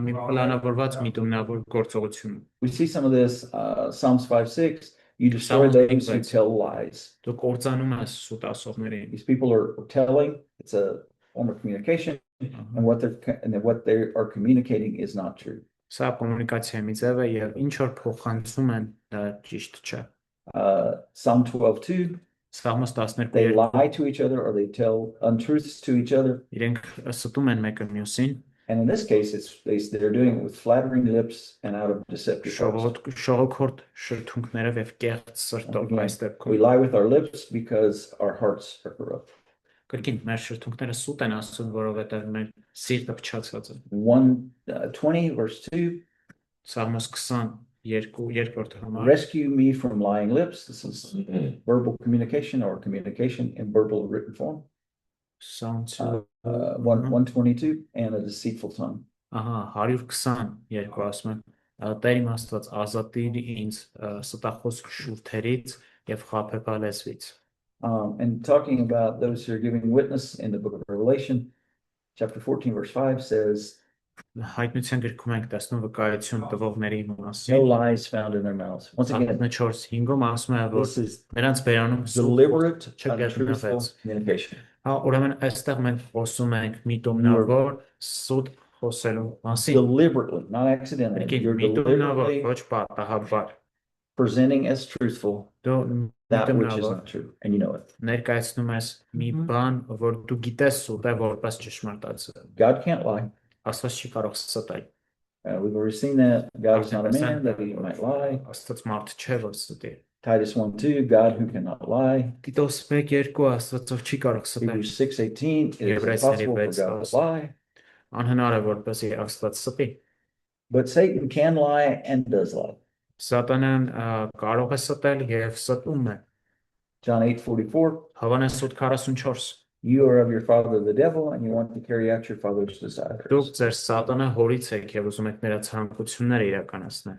մի պլանավորված միտումնավոր գործողություն է։ We see some of this, Psalms 5:6. You destroy those who tell lies. Դու կործանում ես սուտ ասողներին։ These people are telling, it's a form of communication, and what they are communicating is not true. Սա կոմունիկացիայի մի ձև է եւ ինչ որ փոխանցում են դա ճիշտ չէ։ Psalm 12:2. Սաղմոս They 12 lie to each other or they tell untruths to each other. իրենք ստում են մեկը մյուսին, And in this case, they're doing it with flattering lips and out of deceptive hearts. շողոքորդ շրթունքներով եւ կեղծ սրտով այս We դեպքում։ lie with our lips because our hearts are corrupt. Կրկին մեր շրթունքները սուտ են ասում, որովհետեւ մեր սիրտը փչացած է։ 1:20 Սաղմոս 22 երկրորդ համար Rescue me from lying lips. This is verbal communication or communication in verbal written form. Sounds 122 and a deceitful tongue. Ահա 122 ասում են Տեր իմ Աստված ազատիր ինձ ստախոսք շուրթերից եւ խաբեբա լեզվից։ And talking about those who are giving witness in the book of Revelation, chapter 14:5 says, Հայտնության գրքում ենք տեսնում վկայություն տվողների no մասին։ lies found in their mouths. Once again, 14:5-ում ասում է, որ this is նրանց բերանում deliberate, չգտնվեց։ untruthful communication. Հա, ուրեմն այստեղ մենք խոսում ենք միտումնավոր սուտ խոսելու մասին։ Deliberately, not accidentally. You're Միտումնավոր, deliberately ոչ պատահաբար։ presenting as truthful Դու that which is միտումնավոր not true, and you know it. ներկայացնում ես մի բան, որ դու գիտես սուտ է, որպես ճշմարտացը։ God can't lie. Աստված չի կարող ստել։ We've already seen that. God is not a man that he might lie. Աստված մարդ չէ, որ ստի։ Titus 1:2, God who cannot lie. Տիտոս 1:2 Աստվածով չի կարող ստել։ Hebrews 6:18, it is Եբրայեցիների impossible for 6:18. God to lie. Անհնար է որպեսզի Աստված ստի։ But Satan can lie and does lie. Սատանան կարող է ստել եւ ստում է։ John 8:44, Հովհաննես 8:44 you are of your father the devil, and you want to carry out your father's desires. Դուք ձեր սատանա հորից եք եւ ուզում եք նրա ցանկությունները իրականացնել։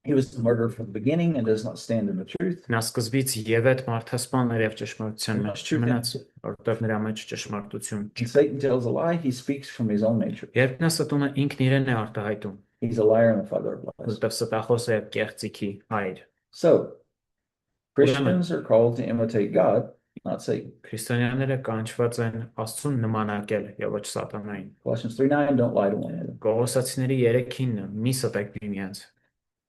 He was the murderer from the beginning and does not stand in the truth. Նա սկզբից եւ այդ մարդասպաններ եւ ճշմարտության մեջ չմնաց, որտեղ նրա մեջ ճշմարտություն When չի։ Satan tells a lie, he speaks from his own nature. Երբ նա ստում է ինքն իրեն է արտահայտում, He's a liar and the father of lies. որտեղ ստախոսը եւ կեղծիքի հայր։ So, Christians are called to imitate God, not Satan. Քրիստոնյաները կանչված են Աստծուն նմանակել եւ ոչ սատանային։ Colossians 3:9, don't lie to one another. Կողոսացիների 3:9 մի ստեք միմյանց։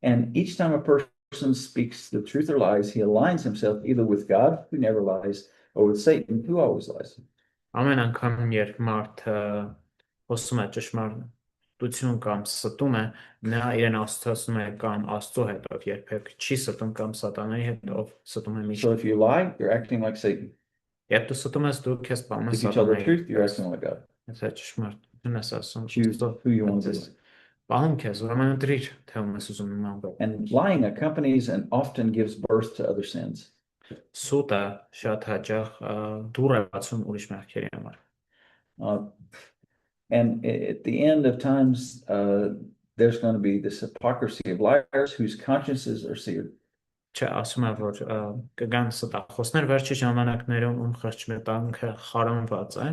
And each time a person speaks the truth or lies, he aligns himself either with God, who never lies, or with Satan, who always lies. Ամեն անգամ երբ մարդը խոսում է ճշմարտություն կամ ստում է, նա իրեն աստվածում է կամ Աստծո հետ, ով երբեք չի ստում կամ սատանայի հետ, ով ստում է So միշտ։ if you lie, you're acting like Satan. Երբ դու ստում ես, դու քեզ բանում ես If you tell the սատանայի truth, you're հետ։ acting like God. Եթե ճշմարտություն ես ասում, Choose who you want to be. բանում քեզ, ուրեմն ընտրիր, թե ում ես ուզում նմանվել։ And lying accompanies and often gives birth to other sins. Սուտը շատ հաճախ դուր է բացում ուրիշ մեղքերի համար։ And at the end of times, there's going to be this hypocrisy of liars whose consciences are seared. Չէ, ասում է, որ կգան ստախոսներ վերջի ժամանակներում ում խղճմետանքը խարանված է։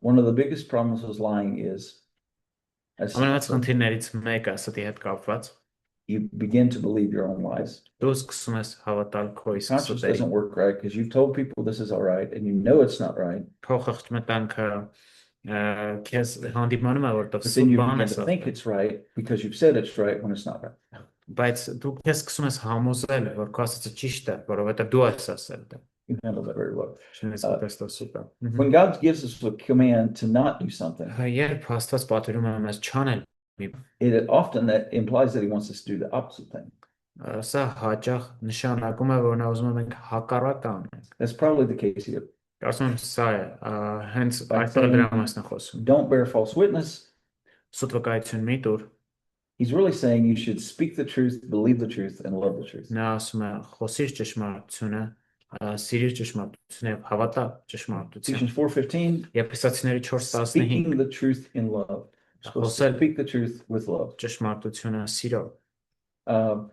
One of the biggest problems with lying is as Ամենամեծ խնդիրներից մեկը ստի հետ կապված you begin to believe your own lies. դու սկսում ես հավատալ քո իսկ Conscience ստերի։ doesn't work right because you've told people this is all right and you know it's not right. Քո խղճմետանքը քեզ հանդիպանում է որտեղ But then you սուտ բան begin ես to think ասում, it's right because you've said it's right when it's not right. բայց դու քեզ սկսում ես համոզել, որ քո ասածը ճիշտ է, որովհետև դու ես ասել դա։ You handle that very well. Շնես տեստո սուպեր։ When God gives us a command to not do something, Երբ Աստված պատերում է մեզ չանել, it often that implies that he wants us to do the opposite thing. սա հաճախ նշանակում է, որ նա ուզում է մենք հակառակը անենք։ That's probably the case here. Կարծում եմ սա է, հենց այստեղ դրա մասին խոսում։ Don't bear false witness. Սուտ վկայություն մի տուր, He's really saying you should speak the truth, believe the truth, and love the truth. նա ասում է խոսիր ճշմարտությունը, սիրիր ճշմարտությունը եւ հավատա ճշմարտությանը։ Ephesians 4:15, Եփեսացիների 4:15 speaking the truth in love. supposed to speak the truth with love. ճշմարտությունը սիրով։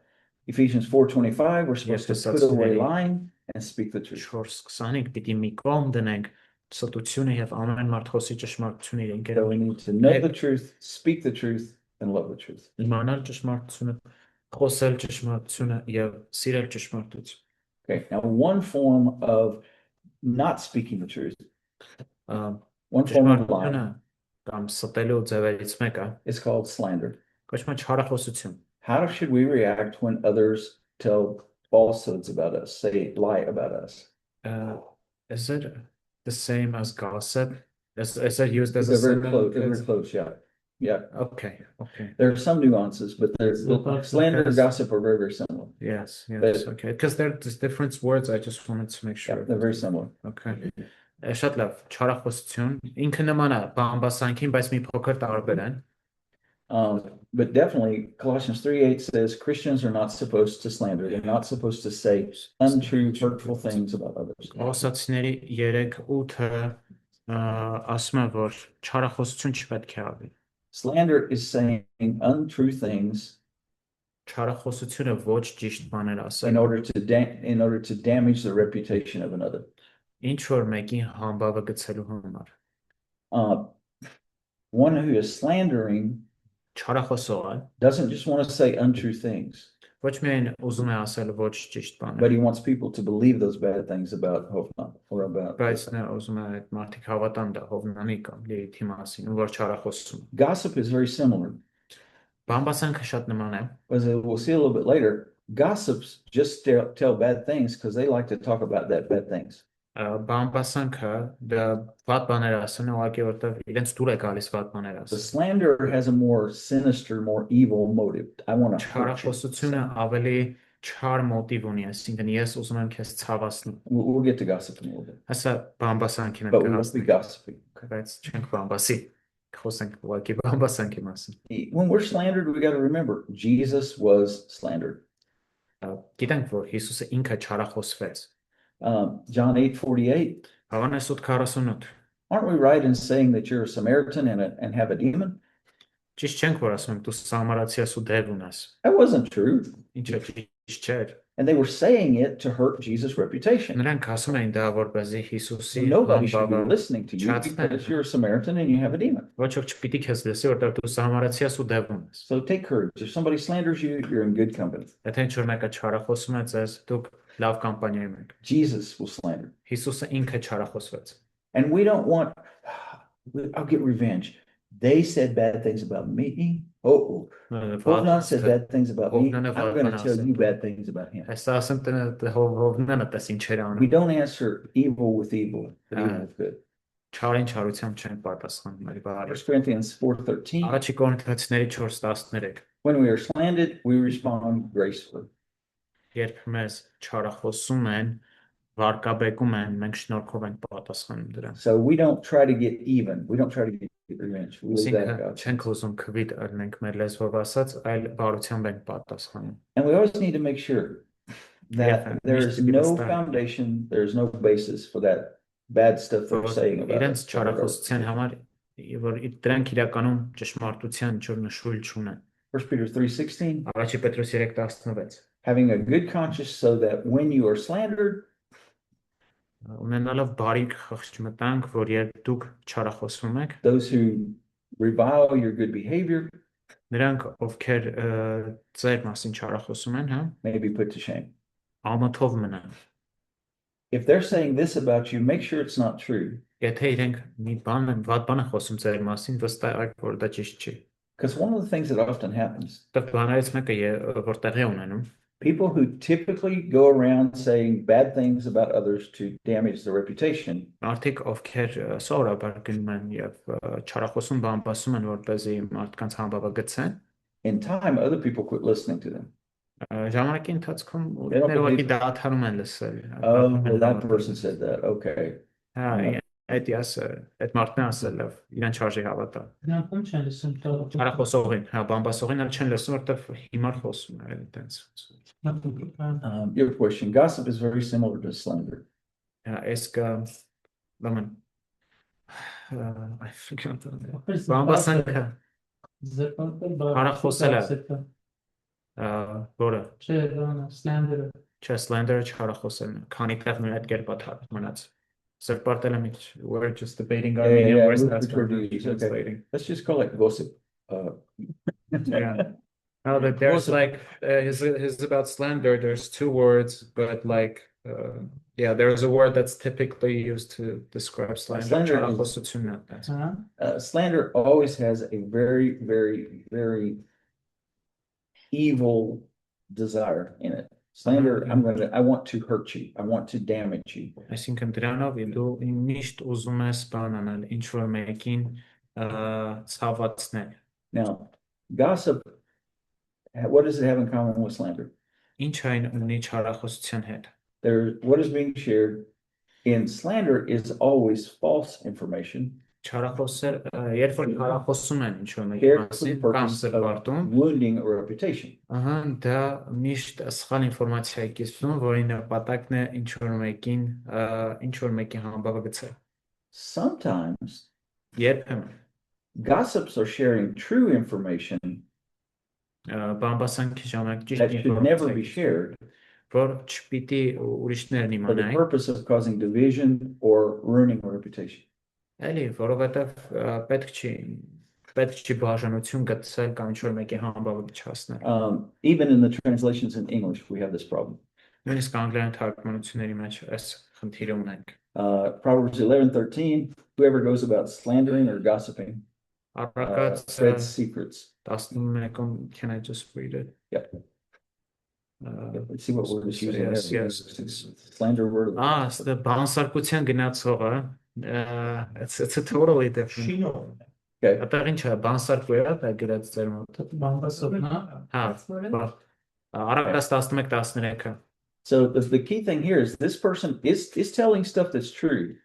Ephesians 4:25, we're supposed to put away lying and speak the truth. 4:25 պիտի մի կողմ դնենք ստությունը եւ ամեն մարդ խոսի ճշմարտությունը իրեն So we need to know the truth, speak the truth, and love the truth. իմանալ ճշմարտությունը, խոսել ճշմարտությունը եւ սիրել ճշմարտությունը։ Okay, now one form of not speaking the truth, one form of lying, կամ ստելու ձևերից մեկը is called slander. կոչվում է չարախոսություն։ How should we react when others tell falsehoods about us, say lie about us? Is it the same as gossip? Is it used as They're a very close, yeah. Yeah. Okay. There are some nuances, but there's slander and gossip are very, very similar. Yes, But- okay. Because they're just different words, I just wanted to make Yeah, sure. they're very similar. Okay. Շատ լավ, չարախոսություն, ինքը նման է բամբասանքին, բայց մի փոքր տարբեր են։ But definitely Colossians 3:8 says Christians are not supposed to slander. They're not supposed to say untrue, hurtful things about others. Կոլոսացիների 3:8-ը ասում է, որ չարախոսություն չպետք է ավի։ Slander is saying untrue things Չարախոսությունը ոչ ճիշտ բաներ ասել, in order to damage the reputation of another. ինչ որ մեկի համբավը գցելու համար։ One who is slandering Չարախոսողը doesn't just want to say untrue things, ոչ միայն ուզում է ասել ոչ ճիշտ but բաներ, he wants people to believe those bad things about Hofman or about. բայց նա ուզում է այդ մարդիկ հավատան դա Հովնանի կամ Լիլիթի մասին, ու որ չարախոսում։ Gossip is very similar. Բամբասանքը շատ նման է, As we'll see a little bit later, gossips just tell bad things because they like to talk about that bad things. բամբասանքը դա վատ բաներ ասեն, ուղղակի որտեղ իրենց դուր է գալիս վատ բաներ The ասել։ slander has a more sinister, more evil motive. I want to hurt you. Չարախոսությունը ավելի չար մոտիվ ունի, այսինքն ես ուզում եմ քեզ ցավացնել։ We'll get to gossip in a little bit, Հեսա բամբասանքին եմ but we must be կհասնենք, gossiping. բայց չենք բամբասի, խոսենք ուղղակի բամբասանքի մասին։ When we're slandered, we got to remember Jesus was slandered. Գիտենք, որ Հիսուսը ինքը չարախոսվեց։ John 8:48. Հովհաննես 8:48 Aren't we right in saying that you're a Samaritan and have a demon? Ճիշտ չենք որ ասում ենք դու սամարացի ես ու դև ունես։ That wasn't true. Ինչը ճիշտ չէր։ And they were saying it to hurt Jesus' reputation. Նրանք asում էին դա որպեսզի Հիսուսի Nobody should be համբավը listening to you because you're a Samaritan and you have a demon. ոչ ոք չպիտի քեզ լսի, որտեղ դու սամարացի ես ու դև ունես։ So take courage. If somebody slanders you, you're in good company. Եթե ինչ որ մեկը չարախոսում է ձեզ, դուք լավ կամպանիայում եք։ Jesus was slandered. Հիսուսը ինքը չարախոսվեց։ And we don't want, I'll get revenge. They said bad things about me. Oh, Hofnan said bad things about me. I'm going to tell you bad things about him. Այս ասեմ տնը Հովնանը տես ինչեր անում։ We don't answer evil with evil, but evil with good. Չարին չարությամբ չեն պատասխանում, այլ բարի։ 1 Corinthians 4:13. Առաջի Կորինթացիների 4:13 When we are slandered, we respond gracefully. երբ մեզ չարախոսում են, վարկաբեկում են, մենք շնորհքով ենք պատասխանում դրան։ So we don't try to get even. We don't try to get revenge. We leave that to Այսինքն God. չենք ուզում քվիդ առնենք մեր լեզվով ասած, այլ բարությամբ ենք պատասխանում։ And we always need to make sure that there is no foundation, there's no basis for that bad stuff they're saying about Իրենց us. չարախոսության համար որ դրանք իրականում ճշմարտության ինչ-որ նշույլ չունեն։ 1 Peter 3:16. Առաջի Պետրոս 3:16 Having a good conscience so that when you are slandered, ունենալով բարիք խղճ մտանք, որ երբ դուք չարախոսվում եք, those who revile your good behavior նրանք ովքեր ձեր մասին չարախոսում են, հա, may be put to shame. ամոթով մնան։ If they're saying this about you, make sure it's not true. Եթե իրենք մի բան են, վատ բան են խոսում ձեր մասին, վստահ որ դա ճիշտ չի։ Because one of the things that often happens, Դա բաներից մեկը որ տեղի ունենում, people who typically go around saying bad things about others to damage their reputation, մարդիկ ովքեր սովորաբար գնում են եւ չարախոսում բամբասում են, որպեսզի մարդկանց համբավը գցեն, in time, other people quit listening to them. ժամանակի ընթացքում They don't ուղղակի believe- դադարում են լսել։ Oh, well, that person said that. Okay. Հա, այդ մարդն է ասել, լավ, իրեն չարժի հավատալ։ Նրանք ում չեն լսում տող։ Չարախոսողին, հա, բամբասողին էլ չեն լսում, որտեվ հիմար խոսում է այդտենց։ Your question. Gossip is very similar to slander. Հա, այս կա բան I forgot. Բամբասանքը Զրպարտել Հարախոսել է։ բարձր Որը չէ, բանը, սլենդերը։ չէ slender չարախոսելն է, քանի տեղ նույն այդ կերպ մնաց։ Սրբարտելը մի we're just debating our Yeah, medium yeah, words we that's prefer what to we're use, okay. translating. Let's just call it gossip. Yeah. Now that there's like his about slender, there's two words, but like yeah, there's a word that's typically used to describe slander. Slander is- Չարախոսությունն է, that's- Slander always has a very, very, very evil desire in it. Slander, I want to hurt you. I want to damage you. Այսինքն դրանով դու միշտ ուզում ես բան անել, ինչ որ մեկին ցավացնել։ Now, gossip, what does it have in common with slander? Ինչ այն ունի չարախոսության հետ։ What is being shared in slander is always false information. Չարախոսը, երբ որ չարախոսում են ինչ որ մեկի Shared for the մասին, կամ purpose սրբարտում, of wounding a reputation. ահա դա միշտ սխալ ինֆորմացիա է կիսվում, որի նպատակն է ինչ որ մեկի համբավը գցել։ Sometimes Երբեմն gossips are sharing true information բամբասանքի ժամանակ that ճիշտ should never be ինֆորմացիա, shared որ չպիտի ուրիշներն for the իմանային, purpose of causing division or ruining a reputation. էլի, որովհետև պետք չի բաժանություն գտցել կամ ինչ որ մեկի համբավը չհասնել։ Even in the translations in English, we have this problem. Նույնիսկ անգլերեն թարգմանությունների մեջ այս խնդիրը ունենք։ Proverbs 11:13, whoever goes about slandering or gossiping Առակաց spreads secrets. 11-ում, can I just read it? Yep. Let's see what word is using there. Yes. Slander word. The բանսարկության գնացողը, it's a totally different. Շինով։ Okay. Այդտեղ ինչ է, բանսարկու է, դա գրած ձեր մոտ։ Բամբասովն է։ Հա, Առակաց 11-13-ը։ So the key thing here is this person is telling stuff that's true.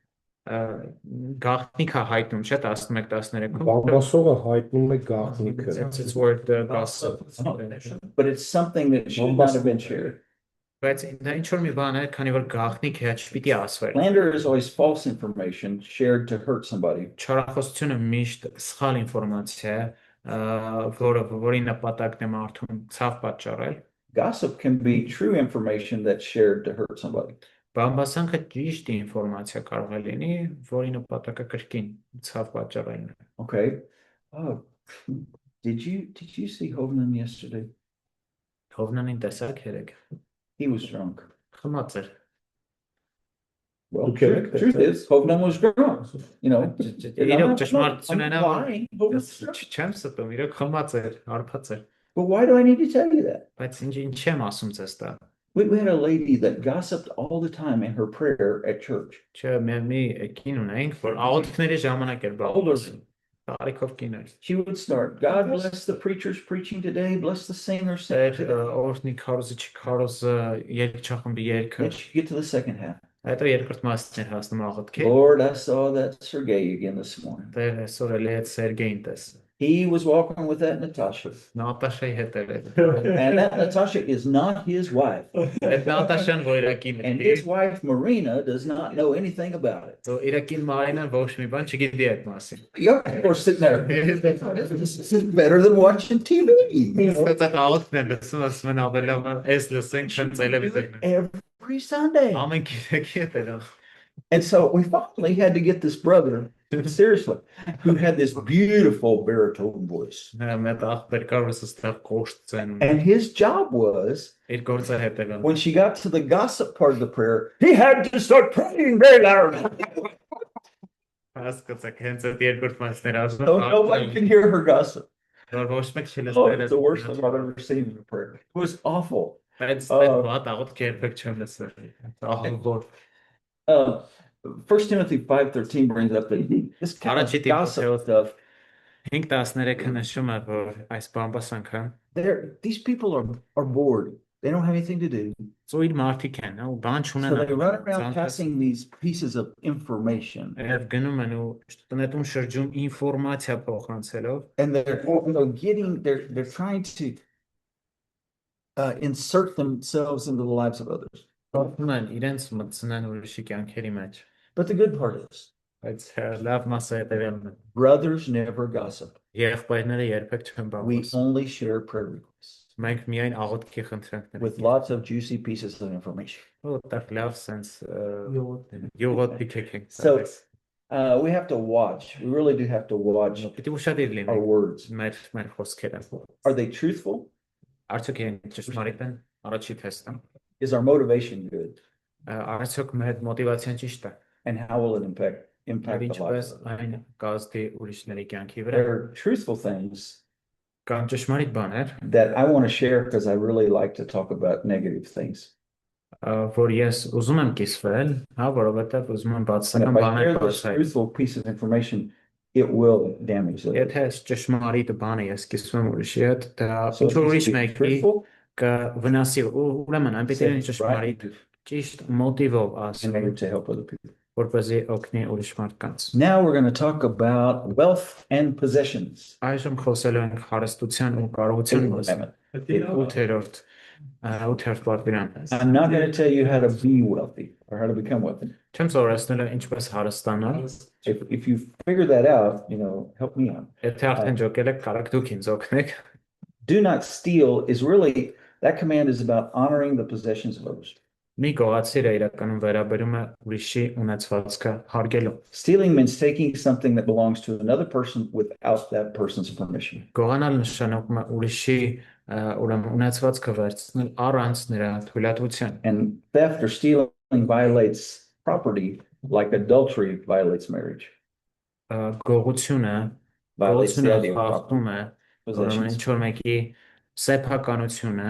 Գաղտնիք է հայտնում, չէ, 11-13-ում։ Բամբասովը հայտնում է գաղտնիքը։ It's word gossip. But it's something that should not have been shared. Բայց դա ինչ որ մի բան է, քանի որ գաղտնիք է, չպիտի ասվեր։ Slander is always false information shared to hurt somebody. Չարախոսությունը միշտ սխալ ինֆորմացիա է, որի նպատակն է մարդուն ցավ պատճառել։ Gossip can be true information that's shared to hurt somebody. Բամբասանքը ճիշտ ինֆորմացիա կարող է լինի, որի նպատակը կրկին ցավ պատճառելն է։ Okay. Did you see Hovnan yesterday? Հովնանին տեսակ երեք։ He was drunk. Խմած էր։ Well, Okay. truth is, Hovnan was drunk. You know, Իրոք ճշմարտությունն I'm lying. Hovnan was drunk. չեմ ստում, իրոք խմած էր, արփած էր։ But why do I need to tell you that? Բայց ինչ եմ ասում ձեզ դա։ We had a lady that gossiped all the time in her prayer at church. Չէ, մի կին ունենք, որ աղոթքների ժամանակ էր բաղում։ Տարիքով կին էր։ She would start, God bless the preachers preaching today, bless the singers Էր singing today. օրհնի քարոզիչ քարոզը երգչախմբի երգը։ Then she'd get to the second half. Հետո երկրորդ մասն էր հասնում աղոթքի։ Lord, I saw that Sergey again this morning. Դեր այսօր էլ այդ Սերգեյին տես։ He was walking with that Natasha. Նատաշայի հետ էր։ And that Natasha is not his wife. Այդ Նատաշան ոյրակին And է։ his wife Marina does not know anything about it. So իրակին Մարինան ոչ մի բան չգիտի այդ մասին։ Yeah, of course, sitting there. This is better than watching TV. Ստացած աղոթքն է լսում, ասում են ավելավը էս լսենք քան տելևիզորն։ Every Sunday. Ամեն գիտեք դերով։ And so we finally had to get this brother, seriously, who had this beautiful baritone voice. Մեծ ախպեր կար ստեղ կոշտցեն։ And his job was, Իր գործը հետևել։ when she got to the gossip part of the prayer, he had to start praying very loud. Հասկացեք, հենց այդ երկրորդ մասներ ասում։ So nobody could hear her gossip. Ոչ մեկ Oh, չլսել it's the worst thing I've ever seen in a prayer. It was awful. Բայց այդ աղոթքը երբեք չեմ լսել։ Ահավոր։ 1 Timothy 5:13 brings up that this kind Առաջի of gossip Տիմոթեոս stuff. 5:13-ը նշում է, որ այս բամբասանքը These people are bored. They don't have anything to do. ծույլ մարդիկ են, ու բան So չունեն։ they run around passing these pieces of information. Եվ գնում են ու տնետում շրջում ինֆորմացիա փոխանցելով, And they're trying to insert themselves into the lives of others. փոխում են իրենց մտցնեն ուրիշի կյանքերի մեջ։ But the good part is, Բայց լավ մասը հետևյալն է։ brothers never gossip. Եղբայրները երբեք չեն We բախված։ only share prayer requests Մենք միայն աղոթքի խնդրանքներ with lots of juicy pieces of information. Որտեղ լավ sense Յոթ։ յուղոտ փիքեք ենք։ So we have to watch. We really do have to watch Պիտի ուշադիր our լինենք words. մեր խոսքերը։ Are they truthful? Արդյոք իրենք ճշմարիտ են։ Առաջի թեստը։ Is our motivation good? Արդյոք մեր մոտիվացիան ճիշտ է։ And how will it Եվ impact the ինչպես lives of others? այն կազդի ուրիշների կյանքի վրա։ There are truthful things Կան ճշմարիտ բաներ, that I want to share because I really like to talk about negative things. որ ես ուզում եմ կիսվել, հա, որովհետև ուզում եմ And բացասական if I բաներ share this բացել։ truthful piece of information, it will damage others. Եթե այս ճշմարիտ բանը ես կիսվում եմ ուրիշի հետ, դա So ինչ որ it ուրիշ needs to be մեկի truthful, կվնասի, ուրեմն այն պետք է said լինի ճշմարիտ, right, ճիշտ մոտիվով in ասել, order to help other people. որպեսզի օգնի ուրիշ մարդկանց։ Now we're going to talk about wealth and possessions. Այժմ խոսելու ենք հարստության ու կարողության մասին։ Eighth Ութերորդ պատվիրան։ I'm not going to tell you how to be wealthy or how to become wealthy. Չեմ սովորեցնելու ինչպես հարստանալ, If you figure that out, help me out. եթե արդեն ջոկել եք, կարաք դուք ինձ օգնեք։ Do not steal is really, that command is about honoring the possessions of others. Մի գողացիրը իրականում վերաբերում է ուրիշի ունեցվածքը հարգելու։ Stealing means taking something that belongs to another person without that person's permission. Գողանալ նշանակում է ուրիշի ուրեմն ունեցվածքը վերցնել առանց նրա թույլատվության։ And theft or stealing violates property like adultery violates marriage. Գողությունը Violates the idea of խախտում է ուրեմն possessions. ինչ որ մեկի սեփականությունը,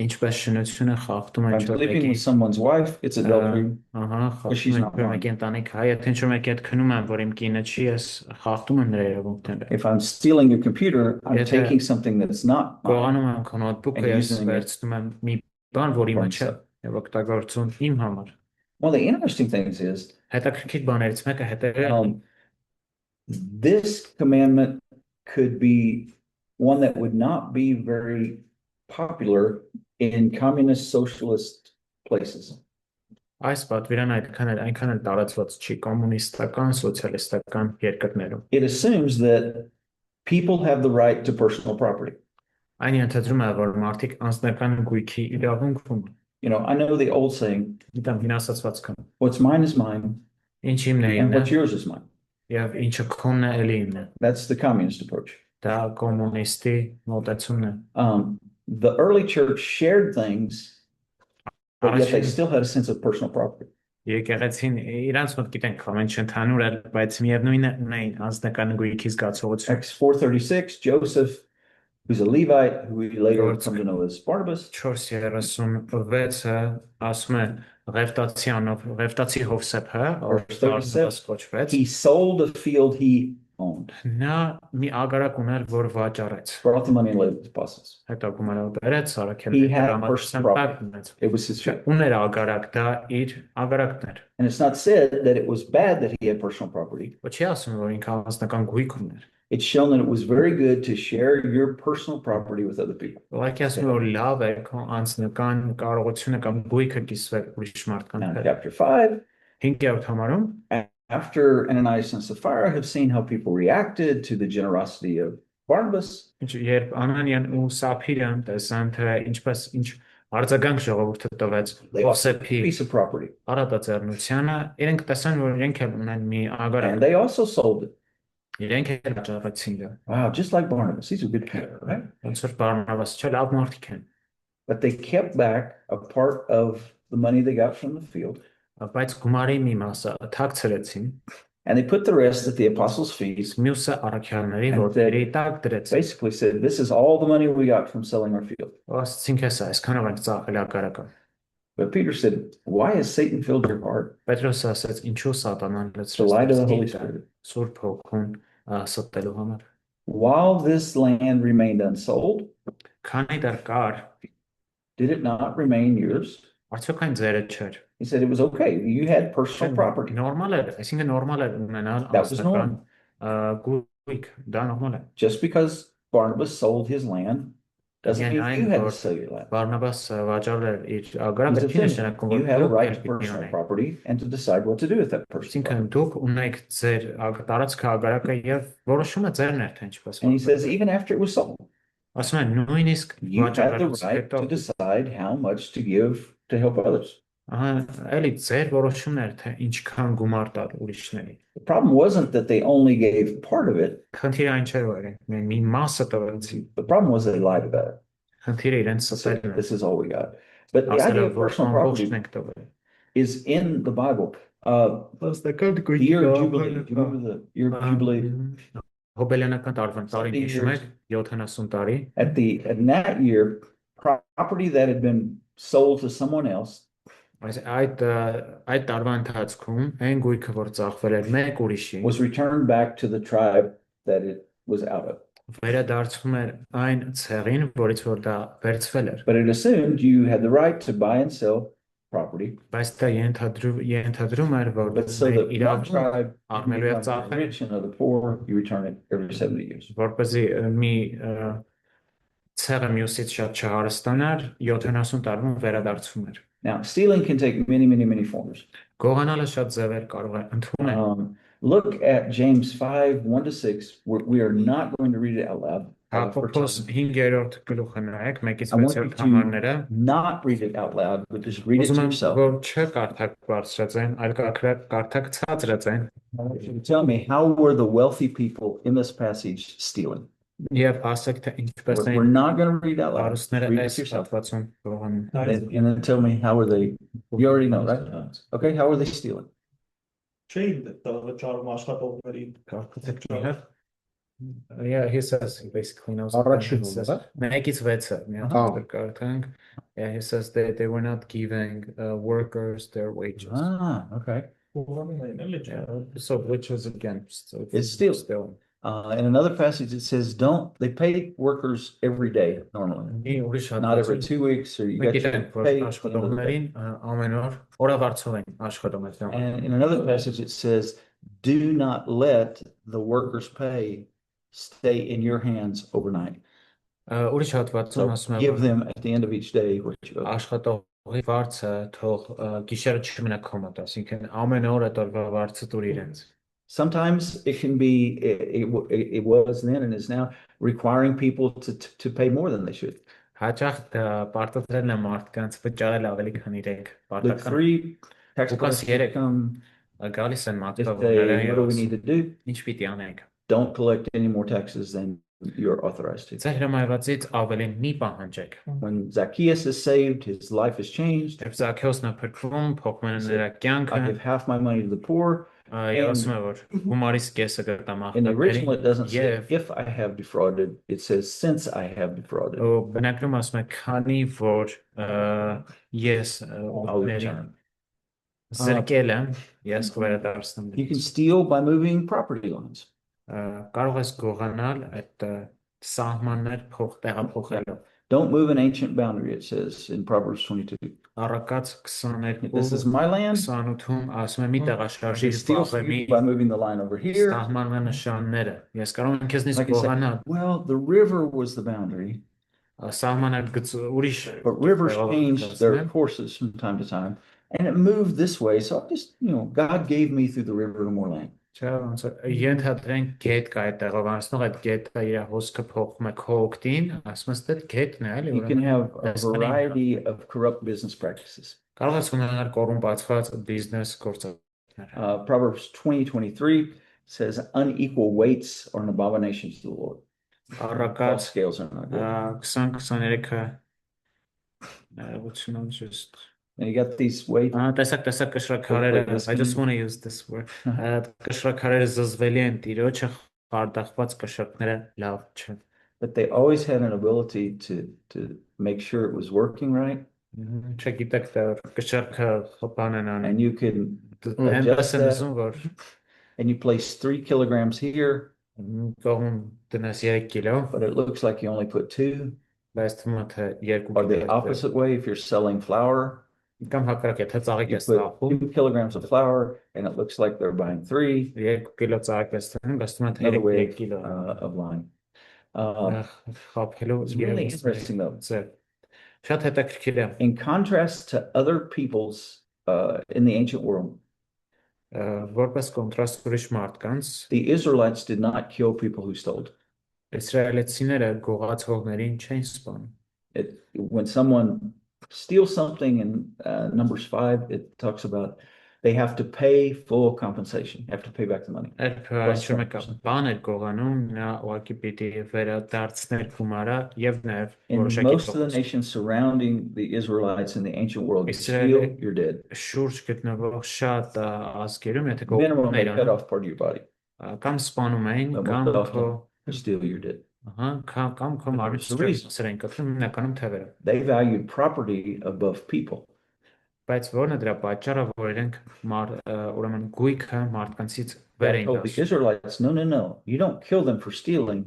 ինչպես շնությունը խախտում է If I'm ինչ որ sleeping մեկի with someone's wife, it's adultery. ահա she's խախտում է not ինչ որ mine. մեկի ընտանիք, հայ, եթե ինչ որ մեկի հետ քնում եմ, որ իմ կինը չի, ես խախտում եմ նրա իրավունքները։ If I'm stealing your computer, I'm Yeah. taking something that's not mine. Գողանում եմ քո նոթբուքը, And ես using it վերցնում եմ մի բան, որ իմը for չէ, myself. եւ օգտագործում իմ համար։ One of the interesting things is Հետաքրքիր բաներից մեկը հետևել this commandment could be one that would not be very popular in communist socialist places. այս պատվիրան այնքան էլ տարածված չի կոմունիստական, սոցիալիստական երկրներում։ It assumes that people have the right to personal property. Այն ենթադրում է, որ մարդիկ անձնական գույքի իրավունք ունեն։ I know the old saying, Գիտեմ, հինասացվածքն, what's mine is mine, ինչ իմն է and իմն what's է, yours is mine. եւ ինչը քոնն է, էլի իմն է։ That's the communist approach. Դա կոմունիստի մոտեցումն է։ The early church shared things, but yet they Առաջին still had a sense of personal property. եկեղեցին իրանց մոտ գիտենք խամեն չընդհանուր է, բայց միևնույնն է ունեին անձնական գույքի զգացողություն։ Acts 4:36, Joseph, who's a Levite, who we later come to know as Barnabas, 4:36-ը ասում է Ղևտացի Հովսեփը, ով Verse 37, կոչվեց, he sold a field he owned, նա մի ագարակ ուներ, որ վաճառեց։ brought the money and laid it with the apostles. Հետո գումարը բերեց, He Սարաքել had դրամատուրգիան personal տակ property. ունեց։ It was his field. Ուներ ագարակ, դա իր ագարակն էր։ And it's not said that it was bad that he had personal property. Ոչ չի ասում, որ ինքը անձնական գույք ուներ։ It's shown that it was very good to share your personal property with other people. Ուղղակի ասում է, որ լավ է քո անձնական կարողությունը կամ գույքը կիսվել ուրիշ մարդկանց Now, in հետ։ chapter 5, 5-րդ համարում after Ananias and Sapphira have seen how people reacted to the generosity of Barnabas, երբ Անանիան ու Սափիրան տեսան թե ինչ արձագանք ժողովուրդը տվեց they lost a Հովսեփի piece of property. արատաձեռնությանը, իրենք տեսան, որ իրենք էլ ունեն մի And ագարակ, they also sold it. իրենք էլ վաճառեցին դա։ Wow, just like Barnabas. These are good people, right? Ոնց որ Բարնաբաս չէ, լավ մարդիկ են, But they kept back a part of the money they got from the field. բայց գումարի մի մասը թաքցրեցին, And they put the rest at the apostles' feet. մյուսը առաքյալների And որդերի տակ դրեցին։ Basically said, this is all the money we got from selling our field. Ասացին քեզ այսքանով ենք ծախել ագարակը։ But Peter said, why has Satan filled your heart? Պետրոսը ասաց, ինչու սատանան The light of the Holy լցրեց Spirit. Սուրբ Հոգուն ստելու համար։ While this land remained unsold, Քանի դեռ կար, did it not remain yours? արդյոք այն ձերը չէր։ He said it was okay. You had personal property. Նորմալ էր, այսինքն նորմալ էր ունենալ That was անձնական գույք, դա նորմալ է։ Just because Barnabas sold his land Doesn't mean Միայն you այն, had to որ sell your land. Բարնաբաս վաճառել էր իր He's ագարակը, չի defending. նշանակում, You որ have a դուք right էլ to պիտի personal ունեք։ property and to decide what to do with that personal Այսինքն property. դուք ունեք ձեր տարածքը ագարակը եւ որոշումը ձերն է, թե ինչպես And he says, վարվեք։ even after it was sold, Ասում են նույնիսկ you had the վաճառելուց right հետո to decide how much to give to help others. ահա էլի ձեր որոշումն էր, թե ինչքան գումար տալ ուրիշների։ The problem wasn't that they only gave part of it. Խնդիրը այն չէր, որ իրենք մի մասը տվեցին։ The problem was they lied about it. Խնդիրը իրենց They said, ստելն է։ this is all we got. But the Ասել idea են, of որ personal ամբողջն property ենք տվել։ is in the Bible. Աստական The year of Jubilee. Do you remember the year of Jubilee? Հոբելյանական տարվան տարին 70 հիշում եք, years. 70 տարի։ In that year, property that had been sold to someone else Այդ տարվա ընթացքում այն գույքը, որ ծախվել էր մեկ ուրիշի, was returned back to the tribe that it was out of. վերադարձվում էր այն ցեղին, որից որ դա վերցվել էր։ But it assumed you had the right to buy and sell property. Բայց դա ենթադրում էր, որ But so that one իրավունք tribe առնելու է becomes ծախել, rich and other poor, you return it every 70 years. որպեսզի մի ցեղը մյուսից շատ չհարստանար, 70 տարում վերադարձվում էր։ Now, stealing can take many forms. Գողանալը շատ ձևեր կարող է ընդունել։ Look at James 5:1-6. We are not going to read it out loud. Հակոբոս 5-րդ գլուխը նայեք, 1-ից I want you 6 համարները։ to not read it out loud, but just read it to Ուզում եմ, yourself. որ չկարդաք բարձրաձայն, այլ կարդաք ցածրաձայն։ I want you to tell me, how were the wealthy people in this passage stealing? Եվ ասեք, թե ինչպես We're են not going to read out loud. հարուստները Read it այս to yourself. հատվածում գողանում։ And then tell me, how were they? You already know, right? Okay, how were they stealing? Չէին վճարում աշխատողների Կարդացեք մի հատ։ Yeah, he says he basically knows. Առաջին He says, ուղը։ Make it better. Yeah, he says they were not giving workers their wages. Okay. Yeah, so which is again, so It's still. In another passage, it says, they pay workers every day normally, not every 2 weeks, or you got your pay. Աշխատողներին ամեն օր օրավարձով են աշխատում այդտեղ։ And in another passage, it says, do not let the workers' pay stay in your hands overnight. Ուրիշ հատվածում ասում So է, give them at the end of each day what you owe. աշխատողի վարձը թող գիշերը չմնա քո մոտ, այսինքն ամեն օր այդ օրվա վարձը տուր իրենց։ Sometimes it can be, it was then and is now requiring people to pay more than they should. Հաճախ դա պարտադրել է մարդկանց վճարել ավելի քան իրենք Luke պարտական 3, tax Lucas collectors 3. come, գալիս են they մատուցողները say, what do we need to do? ինչ պիտի անենք։ Don't collect any more taxes than you're authorized to. Ձեր հրամայվածից ավելի մի պահանջեք։ When Zacchaeus is saved, his life is changed. Երբ Զաքեոսն է փրկվում, փոխվում է նրա կյանքը, I give half my money to the poor. եւ ասում է, որ գումարից կեսը կտամ In the original, it doesn't say Եվ if I have defrauded, it says since I have defrauded, բնակրում ասում է, քանի որ ես I'll return. զրկել եմ, ես կվերադարձնեմ։ You can steal by moving property lines. Կարող ես գողանալ այդ սահմաններ տեղափոխելով։ Don't move an ancient boundary, it says in Proverbs 22. Առակաց 22 This is my land. 28-ում ասում է մի I տեղաշարժի can steal from զբաղվի you by moving the line over here. սահմանվա նշանները։ Ես կարող եմ քեզնից I can say, գողանալ, well, the river was the boundary, սահմանը ուրիշ but rivers տեղով changed their գցնել։ courses from time to time, and it moved this way. So I just, God gave me through the river more land. Չէ, ոնց է ենթադրենք գետ կա այդ տեղով անցնող այդ գետը իր հոսքը փոխում է քո օգտին, ասում ես դա գետն է, էլի You can have a That's funny. variety of corrupt business practices. կարող ես ունենալ կոռումպացված բիզնես գործընթացներ։ Proverbs 20:23 says, unequal weights are an abomination to the Lord. All Առակաց scales are not good. 20-23-ը which not just And you got these weights. տեսակ կշռաքարերը I just want to use this word կշռաքարերը զզվելի են տիրոջը խարդախված կշռքները լավ չեն But they always had an ability to make sure it was working right. չգիտեք դա կշռքը խփան են անում And you can այնպես adjust են that, ուզում որ and you place 3 kilograms here, կողմ տնես 3 կիլո but it looks like you only put 2. բայց թվում է թե 2 Or the կիլո opposite way, if you're selling flour, կամ հակառակ եթե ծաղիկ you ես put ծախում 2 kilograms of flour, and it looks like they're buying 3. 2 կիլո ծաղիկ ես ծախում բայց թվում է թե Another 3 way կիլո of lying. խաբելու It's really interesting though. ձև։ Շատ հետաքրքիր է։ In contrast to other peoples in the ancient world, Որպես կոնտրաստ ուրիշ մարդկանց, the Israelites did not kill people who stole. իսրայելացիները գողացողներին չեն սպանում։ When someone steals something in Numbers 5, it talks about they have to pay full compensation, have to pay back the money. Երբ ինչ-որ մեկը բան էր գողանում, նա ուղղակի պիտի վերադարձներ գումարը եւ նաեւ In որոշակի most of the nations surrounding the Israelites in the ancient world, you steal, you're dead. շուրջ գտնվող շատ ազգերում, եթե Minimum, they գողանում cut off part of your body. կամ սպանում էին, But կամ most քո often, you steal, you're dead. կամ քո մարմինը են կտրում հիմնականում թևերը։ They valued property above people. Բայց որն է դրա պատճառը, որ իրենք ուրեմն գույքը մարդկանցից վեր They էին told the դասում։ Israelites, no, you don't kill them for stealing,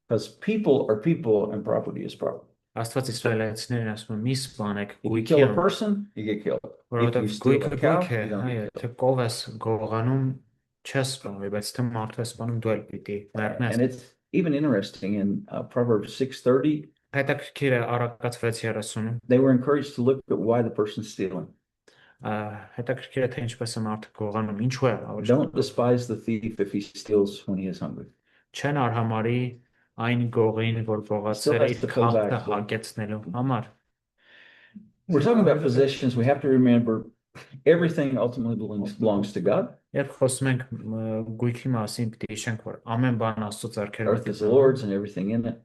because people are people and property is property. Աստված իսրայելացիներին ասում է՝ մի սպանեք If you գույքի kill a անունով, person, you get killed. If you որովհետև steal գույքը a cow, գույք է, you don't get այո, killed. թե կով ես գողանում չես սպանվի, բայց թե մարդու ես սպանում դու էլ պիտի մեռնես։ And it's even interesting in Proverbs 6:30, Հետաքրքիր է Առակաց 6:30-ում, they were encouraged to look at why the person's stealing. հետաքրքիր է թե ինչպես է մարդը գողանում, ինչու է ավելի Don't despise the thief if he steals when he is hungry. չեն արհամարի այն գողին, որ գողացել է իր քաղաքը հագեցնելու համար։ We're talking about possessions. We have to remember everything ultimately belongs to God. Երբ խոսում ենք գույքի մասին, պիտի հիշենք, որ ամեն բան Աստծո ձեռքերում Earth is the Lord's and everything in it.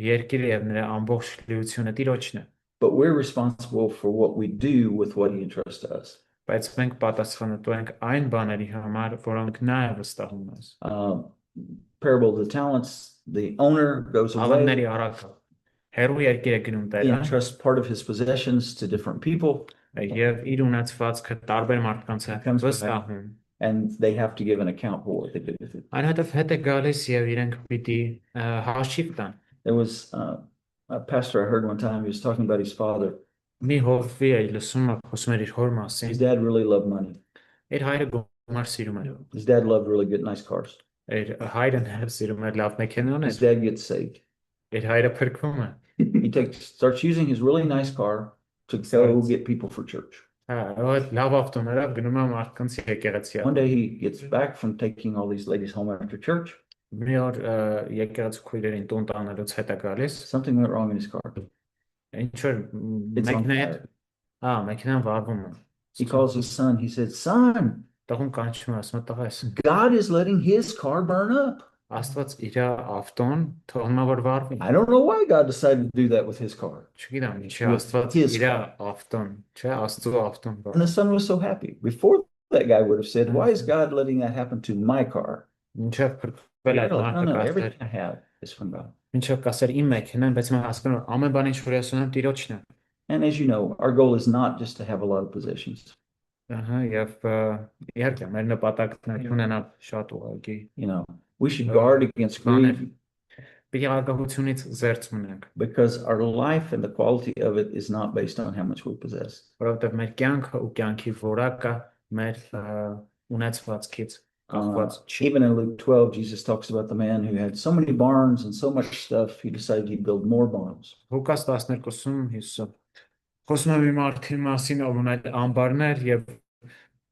Երկիրը եւ նրա ամբողջ լիությունը Տիրոջն է, But we're responsible for what we do with what he entrusts to us. բայց մենք պատասխանատու ենք այն բաների համար, որոնք նա է վստահում մեզ։ Parable of the talents, the owner goes away, Ավանների առակը հերու երկիրը գնում he տերը entrusts part of his possessions to different people, եւ իր ունեցվածքը տարբեր մարդկանց է Comes back. վստահում։ and they have to give an account for what they did with it. Այնուհետև հետ է գալիս եւ իրենք պիտի հաշիվ տան։ There was a pastor I heard one time, he was talking about his father. Մի հովվի է լսում է խոսում էր իր հոր His մասին։ dad really loved money. Իր հայրը գումար սիրում էր։ His dad loved really good, nice cars. Իր հայրը նաև սիրում էր լավ մեքենա His ուներ։ dad gets saved. Իր հայրը փրկվում է։ He starts using his really nice car to go get people for church. Այդ լավ ավտոներով գնում է մարդկանց եկեղեցի։ One day he gets back from taking all these ladies home after church. Մի օր եկեղեցի քույրերին տուն տանելուց հետ է գալիս։ Something went wrong in his car. Ինչ որ It's on մեքենա հետ, fire. մեքենան վառվում է։ He calls his son. He said, "Son, Տղուն կանչում է, ասում է տղա ես։ God is letting his car burn up." Աստված իր ավտոն թողնում է որ վառվի։ I don't know why God decided to do that with his car. Չգիտեմ, ինչի With Աստված his իր car. ավտոն, չէ, Աստծո avton And the son was so happy. Before that guy would have said, "Why is God letting that happen to my car?" Ինչեվ փրկվել է No, մարդը կասեր, everything I have is from God. ինչեվ կասեր իմ մեքենան, բայց mən հասկանում եմ ամեն բան ինչ որ ես ունեմ Տիրոջն է։ And as you know, our goal is not just to have a lot of possessions. Եվ իհարկե մեր նպատակն է ունենալ շատ ուղղակի։ You know, we should guard against greed Պիտի աղաղությունից զերծ մնանք, because our life and the quality of it is not based on how much we possess. որովհետև մեր կյանքը ու կյանքի որակը մեր ունեցվածքից կախված չի։ Even in Luke 12, Jesus talks about the man who had so many barns and so much stuff, he decided he'd build more barns. Ղուկաս 12-ում Հիսուսը խոսում է մի մարդի մասին, ով ուներ ամբարներ եւ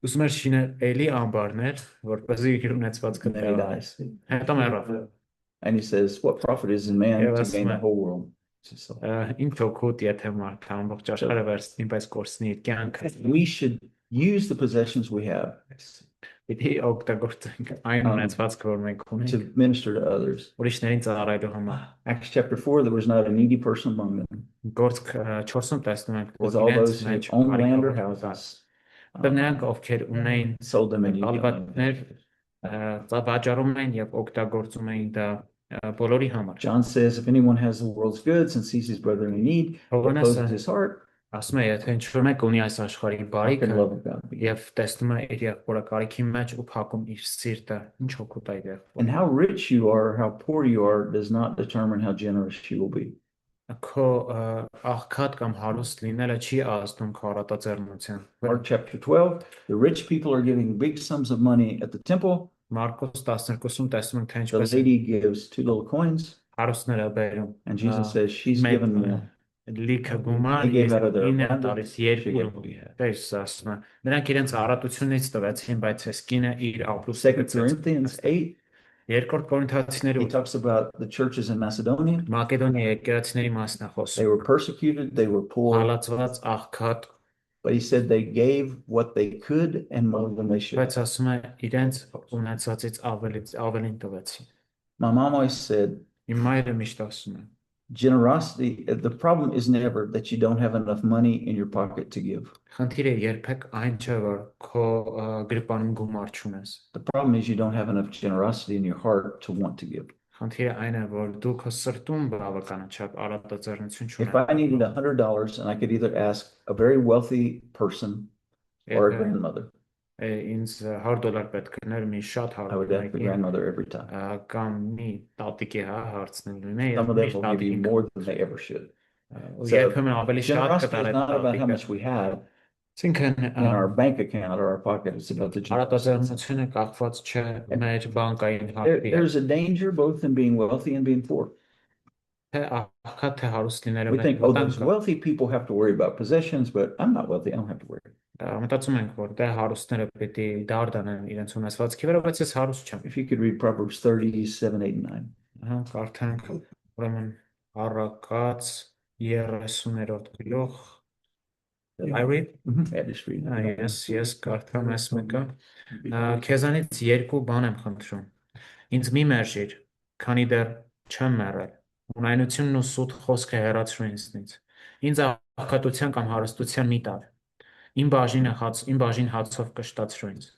ուզում էր շինել էլի ամբարներ, որպեսզի իր ունեցվածքը And then he տեղա։ dies. Հետո մեռավ։ And he says, "What profit is in man Yeah, to that's gain the right. whole world?" So Ինչ օգուտ եթե մարդը ամբողջ աշխարհը վերցնի, բայց կորցնի իր կյանքը։ we should use the possessions we have Պիտի օգտագործենք այն ունեցվածքը, որ մենք to ունենք, minister to others. ուրիշներին ծառայելու համար։ Acts chapter 4, there was not a needy person among them. Գործք 4-ում տեսնում ենք, Because որ all իրենց those who մեջ owned land or կարիքավոր houses Դեռ նրանք ովքեր ունեին sold them and ալվատներ, վաճառում էին եւ օգտագործում էին դա բոլորի համար։ John says, if anyone has the world's goods and sees his brother in need, what closes his heart, Ասում է, եթե ինչ-որ մեկ ունի այս աշխարհի how can բարիքը the love of God be? եւ տեսնում է իր եղբորը կարիքի մեջ ու փակում իր սիրտը, ինչ օգուտ է իր And how rich you are, how poor you are, does not determine how generous you will be. Քո աղքատ կամ հարուստ լինելը չի ազդում քո առատաձեռնության։ Mark chapter 12, the rich people are giving big sums of money at the temple. Մարկոս 12-ում տեսնում ենք թե The ինչպես lady gives 2 little coins. հարուստները բերում։ And Jesus says, she's given more. Լիքը գումար, They gave ես out of their 9 abundance, տալիս she 2 gave what we had. Տես ասում է։ Նրանք իրենց առատությունից տվեցին, բայց այս կինը իր ապրուստը 2 Corinthians 8, Երկրորդ Կորինթացիների he talks about the churches in Macedonia. Մակեդոնիա եկեղեցիների մասն է They խոսում։ were persecuted, they were poor, Հալածված, աղքատ, but he said they gave what they could and more than they should. բայց ասում է իրենց ունեցածից ավելին տվեցին։ My mom always said, Իմ մայրը միշտ ասում է, generosity, the problem is never that you don't have enough money in your pocket to give. խնդիրը երբեք այն չէ, որ քո գրպանում գումար չունես։ The problem is you don't have enough generosity in your heart to want to give. Խնդիրը այն է, որ դու քո սրտում բավականաչափ առատաձեռնություն If չունես։ I needed $100 and I could either ask a very wealthy person or a grandmother, Ինձ $100 պետք էր մի շատ I would ask the հարուստ grandmother every time. կամ մի տատիկի հարցնել լինի, Some of them միշտ will give you տատիկին more than they ever should. ու երբեմն ավելի շատ Generosity կտար is այդ not about how տատիկը։ much we have Այսինքն in our bank account or our pocket. It's about the generosity. առատաձեռնությունը կախված չէ մեր բանկային հաշվի հետ, There's a danger both in being wealthy and being poor. թե աղքատ թե հարուստ լինելը We մեծ think, oh, վտանգ those կա։ wealthy people have to worry about possessions, but I'm not wealthy. I don't have to worry. Մտածում ենք, որ դե հարուստները պետք է դարդանեն իրենց ունեցվածքի վրա, բայց ես հարուստ չեմ։ If you could read Proverbs 30:7, 8, and 9. Ահա կարդանք ուրեմն առակաց 30-րդ գլուխ I read Yeah, just read. Ես կարդամ այս մեկը Քեզանից երկու բան եմ խնդրում Ինձ մի մերժիր քանի դեռ չեմ մեռել Ունայնությունն ու սուտ խոսքը հեռացրու ինձնից Ինձ աղքատության կամ հարստության մի տար Իմ բաժին հացով կշտացրու ինձ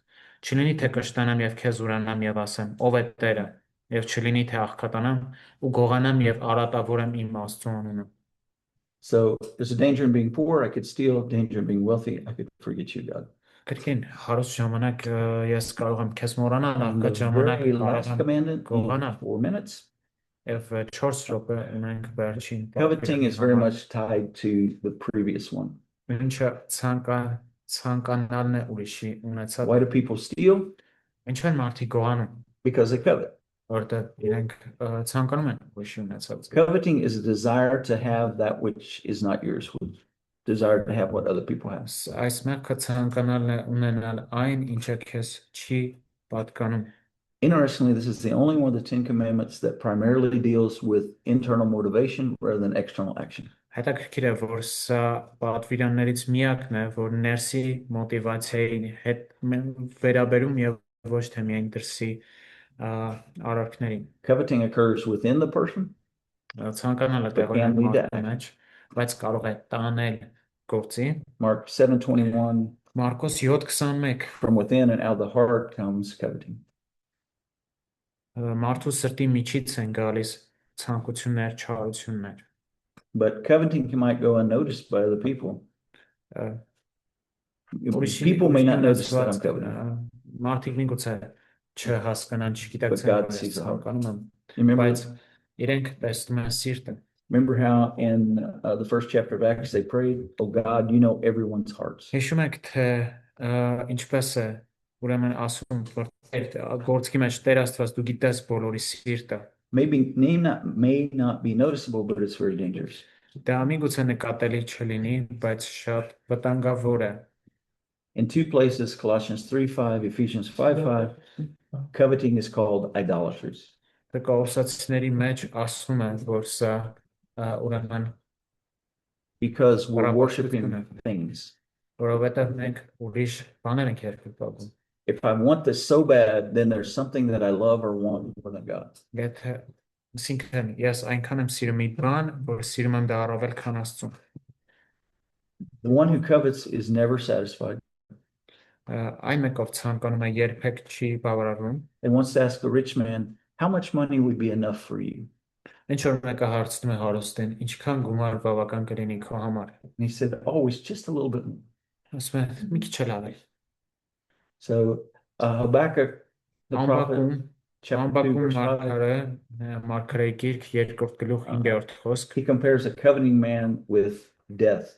Չլինի թե կշտանամ եւ քեզ ուրանամ եւ ասեմ ով է Տերը եւ չլինի թե աղքատանամ ու գողանամ եւ արատավորեմ իմ Աստծու անունը So there's a danger in being poor. I could steal. Danger in being wealthy. I could forget you, God. Կրկին հարուստ ժամանակ ես կարող եմ քեզ մոռանալ, And աղքատ the ժամանակ very կարող last եմ commandment, գողանալ։ 4 minutes. Եվ 4 րոպե ունենք վերջին Coveting is very much tied to the previous one. Ինչը ցանկանալն է ուրիշի ունեցած։ Why do people steal? Ինչու են մարդիկ գողանում, Because they covet. որտեղ իրենք ցանկանում են ուրիշի ունեցած։ Coveting is a desire to have that which is not yours, desire to have what other people have. Այս մեղքը ցանկանալն է ունենալ այն, ինչը քեզ չի պատկանում։ Interestingly, this is the only one of the 10 commandments that primarily deals with internal motivation rather than external action. Հետաքրքիր է, որ սա պատվիրաններից միակն է, որ ներսի մոտիվացիայի հետ վերաբերում եւ ոչ թե միայն դրսի արարքներին։ Coveting occurs within the person, Ցանկանալը տեղում է մարդու մեջ, բայց կարող է տանել գործի։ Mark 7:21, Մարկոս 7:21 from within and out of the heart comes coveting. Մարդու սրտի միջից են գալիս ցանկություններ, չարություններ։ But coveting might go unnoticed by other people. People may not notice that I'm coveting. Մարդիկ միգուցե չհասկանան, But God չգիտակցեն, sees the որ heart. ցանկանում եմ, Remember, բայց իրենք տեսնում են սիրտը։ remember how in the first chapter of Acts they prayed, "Oh God, you know everyone's hearts." Հիշում եք, թե ինչպես է ուրեմն ասում, որ գործքի մեջ Տեր Աստված դու գիտես բոլորի սիրտը։ May not be noticeable, but it's very dangerous. Դա միգուցե նկատելի չլինի, բայց շատ վտանգավոր է։ In two places, Colossians 3:5, Ephesians 5:5, coveting is called idolatry. Դա Կողոսացիների մեջ ասում է, որ սա ուրեմն Because we're worshiping things. որովհետև մենք ուրիշ բաներ ենք երկրպագում։ If I want this so bad, then there's something that I love or want more than God. Եթե Այսինքն ես այնքան եմ սիրում մի բան, որ սիրում եմ դա առավել քան Աստծուն։ The one who covets is never satisfied. Այն մեկով ցանկանում է երբեք չի բավարարվում։ And wants to ask the rich man, how much money would be enough for you? Ինչ որ mեկը հարցնում է հարուստին, ինչքան գումար բավական կլինի քո համար։ And he said, always just a little bit more. Ասում է, մի քիչ էլ ավել։ So Habakkuk, the prophet, chapter 2, verse 5, Մարգարեի գիրք 2-րդ գլուխ 5-րդ խոսք։ he compares a coveting man with death.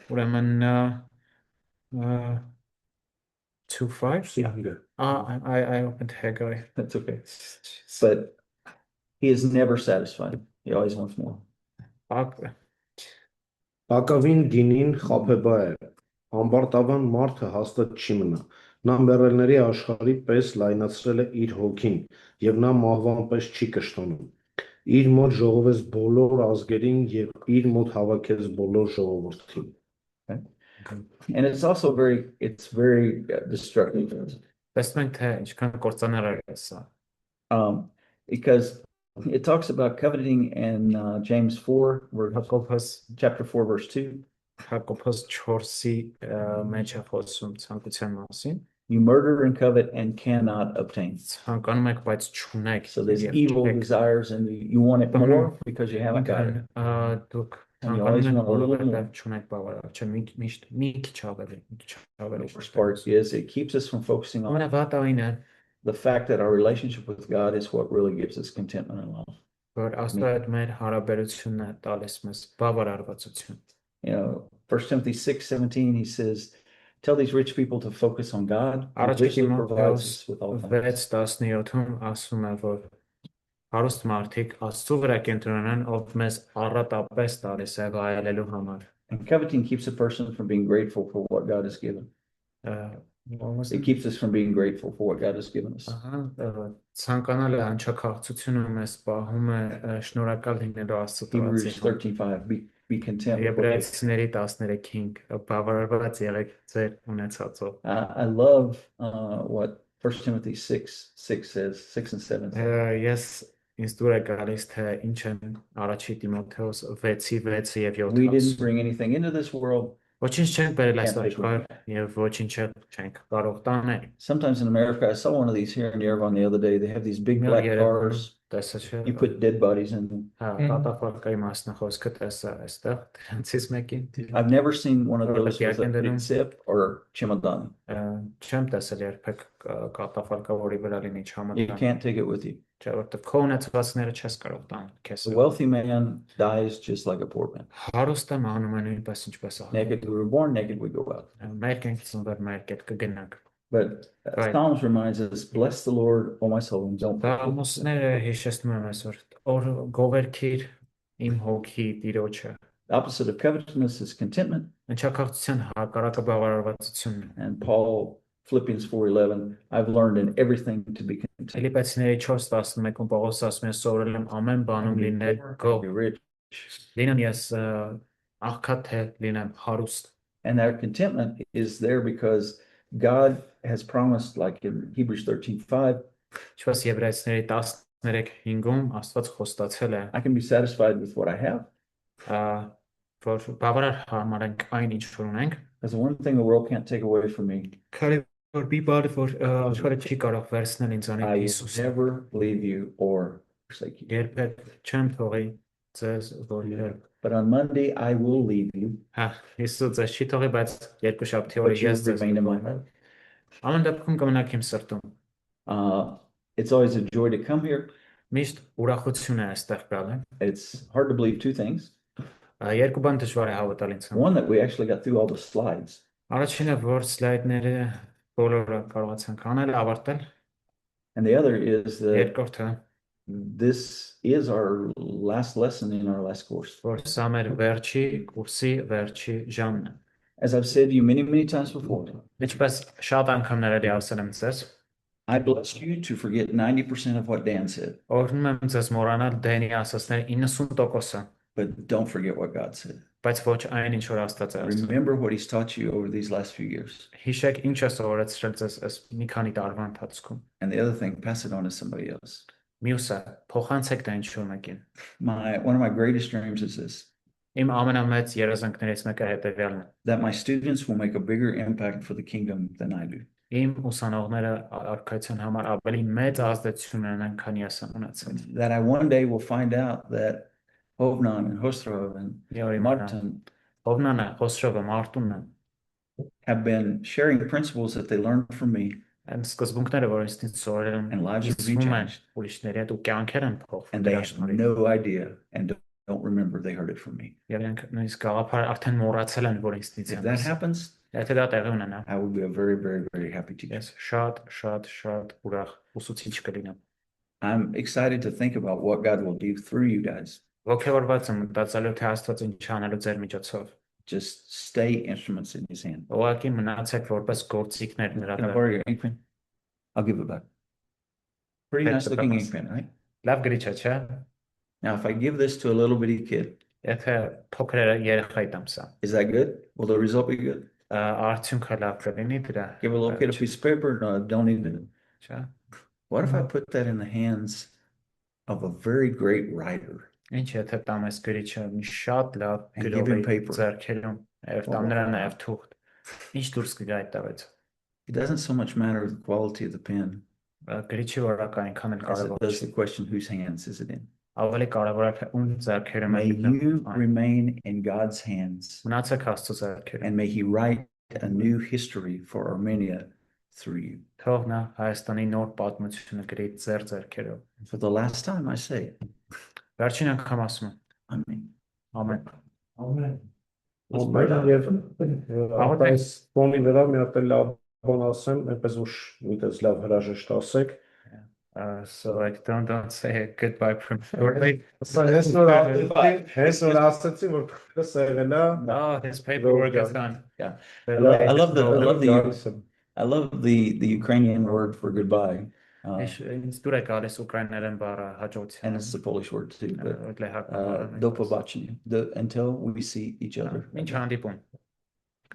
Ուրեմն 2:5. Yeah. I opened Haggai. That's okay. But He is never satisfied. He always wants more. Ակ- Բակավին գինին խաբեբա է, ամբարտավան մարդը հաստատ չի մնա, նա մեռելների աշխարհի պես լայնացրել է իր հոգին, և նա մահվան պես չի կշտանում, իր մոտ ժողովեց բոլոր ազգերին և իր մոտ հավաքեց բոլոր ժողովրդին։ And it's also it's very destructive. Տեսնում ենք, թե ինչքան կործաներ է սա։ Because it talks about coveting in James 4, chapter 4, verse 2. Հակոբոս 4-ի մեջ է խոսում ցանկության մասին։ You murder and covet and cannot obtain. Ցանկանում եք, բայց չունեք։ So there's evil desires and you want it more because you haven't got it. Դուք And you always ցանկանում եք, want a little որովհետև more. չունեք բավարար, չէ, մի քիչ ավելի, The first part is it keeps us from focusing on Ամենավատը այն է, the fact that our relationship with God is what really gives us contentment in life. որ Աստծո հետ մեր հարաբերությունն է տալիս մեզ բավարարվածություն։ You know, 1 Timothy 6:17, he says, tell these rich people to focus on God. He Առաջ richly Տիմոթեոս provides us with all things. 6:17-ում ասում է, որ հարուստ մարդիկ Աստծո վրա կենտրոնանան, ով մեզ առատապես տալիս է վայելելու համար։ And coveting keeps a person from being grateful for what God has given. It keeps us from being grateful for what God has given us. Ցանկանալը անչափահարությունը մեզ պահում է շնորհակալ լինելու Աստծո Hebrews տված։ 13:5, be content with what Եբրայեցիների 13-ին բավարարված եղեք ձեր ունեցածով։ I love what 1 Timothy 6 says, 6 and 7. Ես ինձ դուր է գալիս, թե ինչ են առաջի Տիմոթեոս 6:6 եւ 7-ը։ We didn't bring anything into this world. Ոչինչ չենք բերել այս Can't take աշխարհ with եւ ոչինչ չենք կարող տանել։ Sometimes in America, I saw one of these here in Yerevan the other day. They have these big black cars. Տեսա չէ։ You put dead bodies in them. Հա, կատաֆալկայի մասնախոսքը տեսա այստեղ դրանցից մեկին։ I've never seen one of those with a Like big zip or chemadon. Չեմ տեսել երբեք կատաֆալկա, որի վրա լինի You չամադան։ can't take it with you. Չէ, որտեղ քո ունեցվածքները չես կարող տանել քեզ։ The wealthy man dies just like a poor man. Հարուստը մահանում է նույնպես ինչպես ահա։ Naked we were born, naked we go out. Մեր կյանքից ոնց մեր կետ կգնանք։ But Right. Psalms reminds us, bless the Lord, O my soul, and don't forget. Սաղմոսները հիշեցնում են այսօր, օր գովերքիր իմ հոգի Տիրոջը։ The opposite of covetousness is contentment. Ընչակաղցության հակառակը բավարարվածությունն է։ And Paul, Philippians 4:11, I've learned in everything to be content. Ֆիլիպեցիների 4:11-ում Պողոս ասում է, սովորել եմ ամեն բանում լինել գող, Be rich. լինեմ ես աղքատ թե լինեմ հարուստ։ And that contentment is there because God has promised, like in Hebrews 13:5, Ինչպես Եբրայեցիների 13:5-ում Աստված խոստացել է, I can be satisfied with what I have. որ բավարար համարենք այն ինչ որ ունենք։ That's the one thing the world can't take away from me. Քանի որ մի բան որ աշխարհը չի կարող վերցնել ինձանից I will Հիսուսը։ never leave you or forsake you. Երբեք չեմ թողի ձեզ որ երբ But on Monday, I will leave you. հա Հիսուս ձեզ չի թողի, բայց երկուշաբթի օրը But you ես ձեզ remain in my կթողնեմ։ heart. Ամեն դեպքում կմնաք իմ սրտում։ It's always a joy to come here. Միշտ ուրախություն է այստեղ գալը։ It's hard to believe two things. Երկու բան դժվար է հավատալ ինձ համար։ One, that we actually got through all the slides. Առաջինը որ սլայդները բոլորը կարողացանք անել, ավարտել։ And the other is that Երկրորդը this is our last lesson in our last course. որ սա մեր վերջի կուրսի վերջի ժամն է։ As I've said to you many times before, Ինչպես շատ անգամներ էլի ասել եմ ձեզ, I bless you to forget 90% of what Dan said, օրհնում եմ ձեզ մոռանալ Դենի ասածների 90%-ը, but don't forget what God said. բայց ոչ այն ինչ որ Աստված է ասել։ Remember what He's taught you over these last few years. Հիշեք ինչ է սովորեցրել ձեզ այս մի քանի տարվա ընթացքում։ And the other thing, pass it on to somebody else. Մյուսը փոխանցեք դա ինչ-որ մեկին։ One of my greatest dreams is this, Իմ ամենամեծ երազանքներից մեկը հետևյալն է։ that my students will make a bigger impact for the kingdom than I do. Իմ ուսանողները արքայության համար ավելի մեծ ազդեցություն ունեն, քան ես եմ ունեցել։ That I one day will find out that Hovnan and Hostrov and Martin Հովնանը, Խոսրովը, Մարտունը have been sharing the principles that they learned from me, այն սկզբունքները, որ ինձնից սովորել եմ, And lives will be իշխում են changed. ուրիշների հետ ու կյանքեր են and they փոխվում։ have no idea and don't remember they heard it from me. Եվ իրենք նույնիսկ գաղափար արդեն մոռացել են, որ ինձնից If են that լսել։ happens, Եթե դա տեղի ունենա, I will be a very, very, very happy teacher. ես շատ ուրախ ուսուցիչ կլինեմ։ I'm excited to think about what God will do through you guys. Ոգևորված եմ մտածելով թե Աստված ինչ անելու ձեր միջոցով։ Just stay instruments in his hand. Ուղղակի մնացեք որպես գործիքներ նրա Can I borrow your ink pen? I'll give it back. Pretty Thank nice you, looking Papa. ink pen, right? Լավ գրիչ է, չէ՞։ Now, if I give this to a little bitty kid, Եթե փոքր երեխայի տամ սա, is that good? Will the result be good? արդյունքը լավ կլինի դրա։ Give a little kid a piece of paper? No, don't need it. Չէ՞։ What if I put that in the hands of a very great writer? Ինչ եթե տամ այս գրիչը մի շատ լավ And give him գրողի paper. ձեռքերում, եւ տամ նրան նաեւ թուղթ։ Ինչ դուրս կգա այդ տավից։ It doesn't so much matter the quality of the pen Գրիչի որակը այնքան էլ as it կարևոր does չի։ the question, whose hands is it in? Ավելի կարևոր է թե ում ձեռքերում է May you գտնվում։ remain in God's hands, Մնացեք Աստծո ձեռքերում։ and may he write a new history for Armenia through you. Թող նա Հայաստանի նոր պատմությունը գրի ձեր ձեռքերով։ For the last time, I say it. Վերջին անգամ ասում եմ։ Amen. Ամեն։ Ամեն։ Եվ այս ֆոնի վրա մի հատ էլ լավ բան ասեմ, այնպես որ միտես լավ հրաժեշտ ասեք։ So like don't say goodbye prematurely. Սա հես որ ասացի որ քրս եղել է։ Oh, his paperwork is done. Yeah. I love the Ukrainian word for goodbye. Ինձ դուր է գալիս ուկրաիներեն բառը հաջողության։ And it's the Polish word too, but Լեհական do побачення. Until we see each other. Ինչ հանդիպում։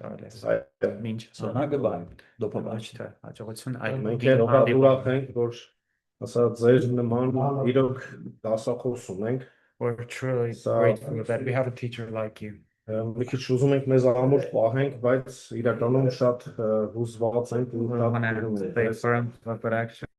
Գալիս։ Ինչ։ So not goodbye, do побачення. Հաջողություն այլ Մենք էլ ուրախ ենք, որ ասա ձեր նման իրոք դասախոս ունենք։ We're truly grateful that we have a teacher like you. Մի քիչ ուզում ենք մեզ ամուր պահենք, բայց իրականում շատ հուզված ենք ու We want to stay firm, but actually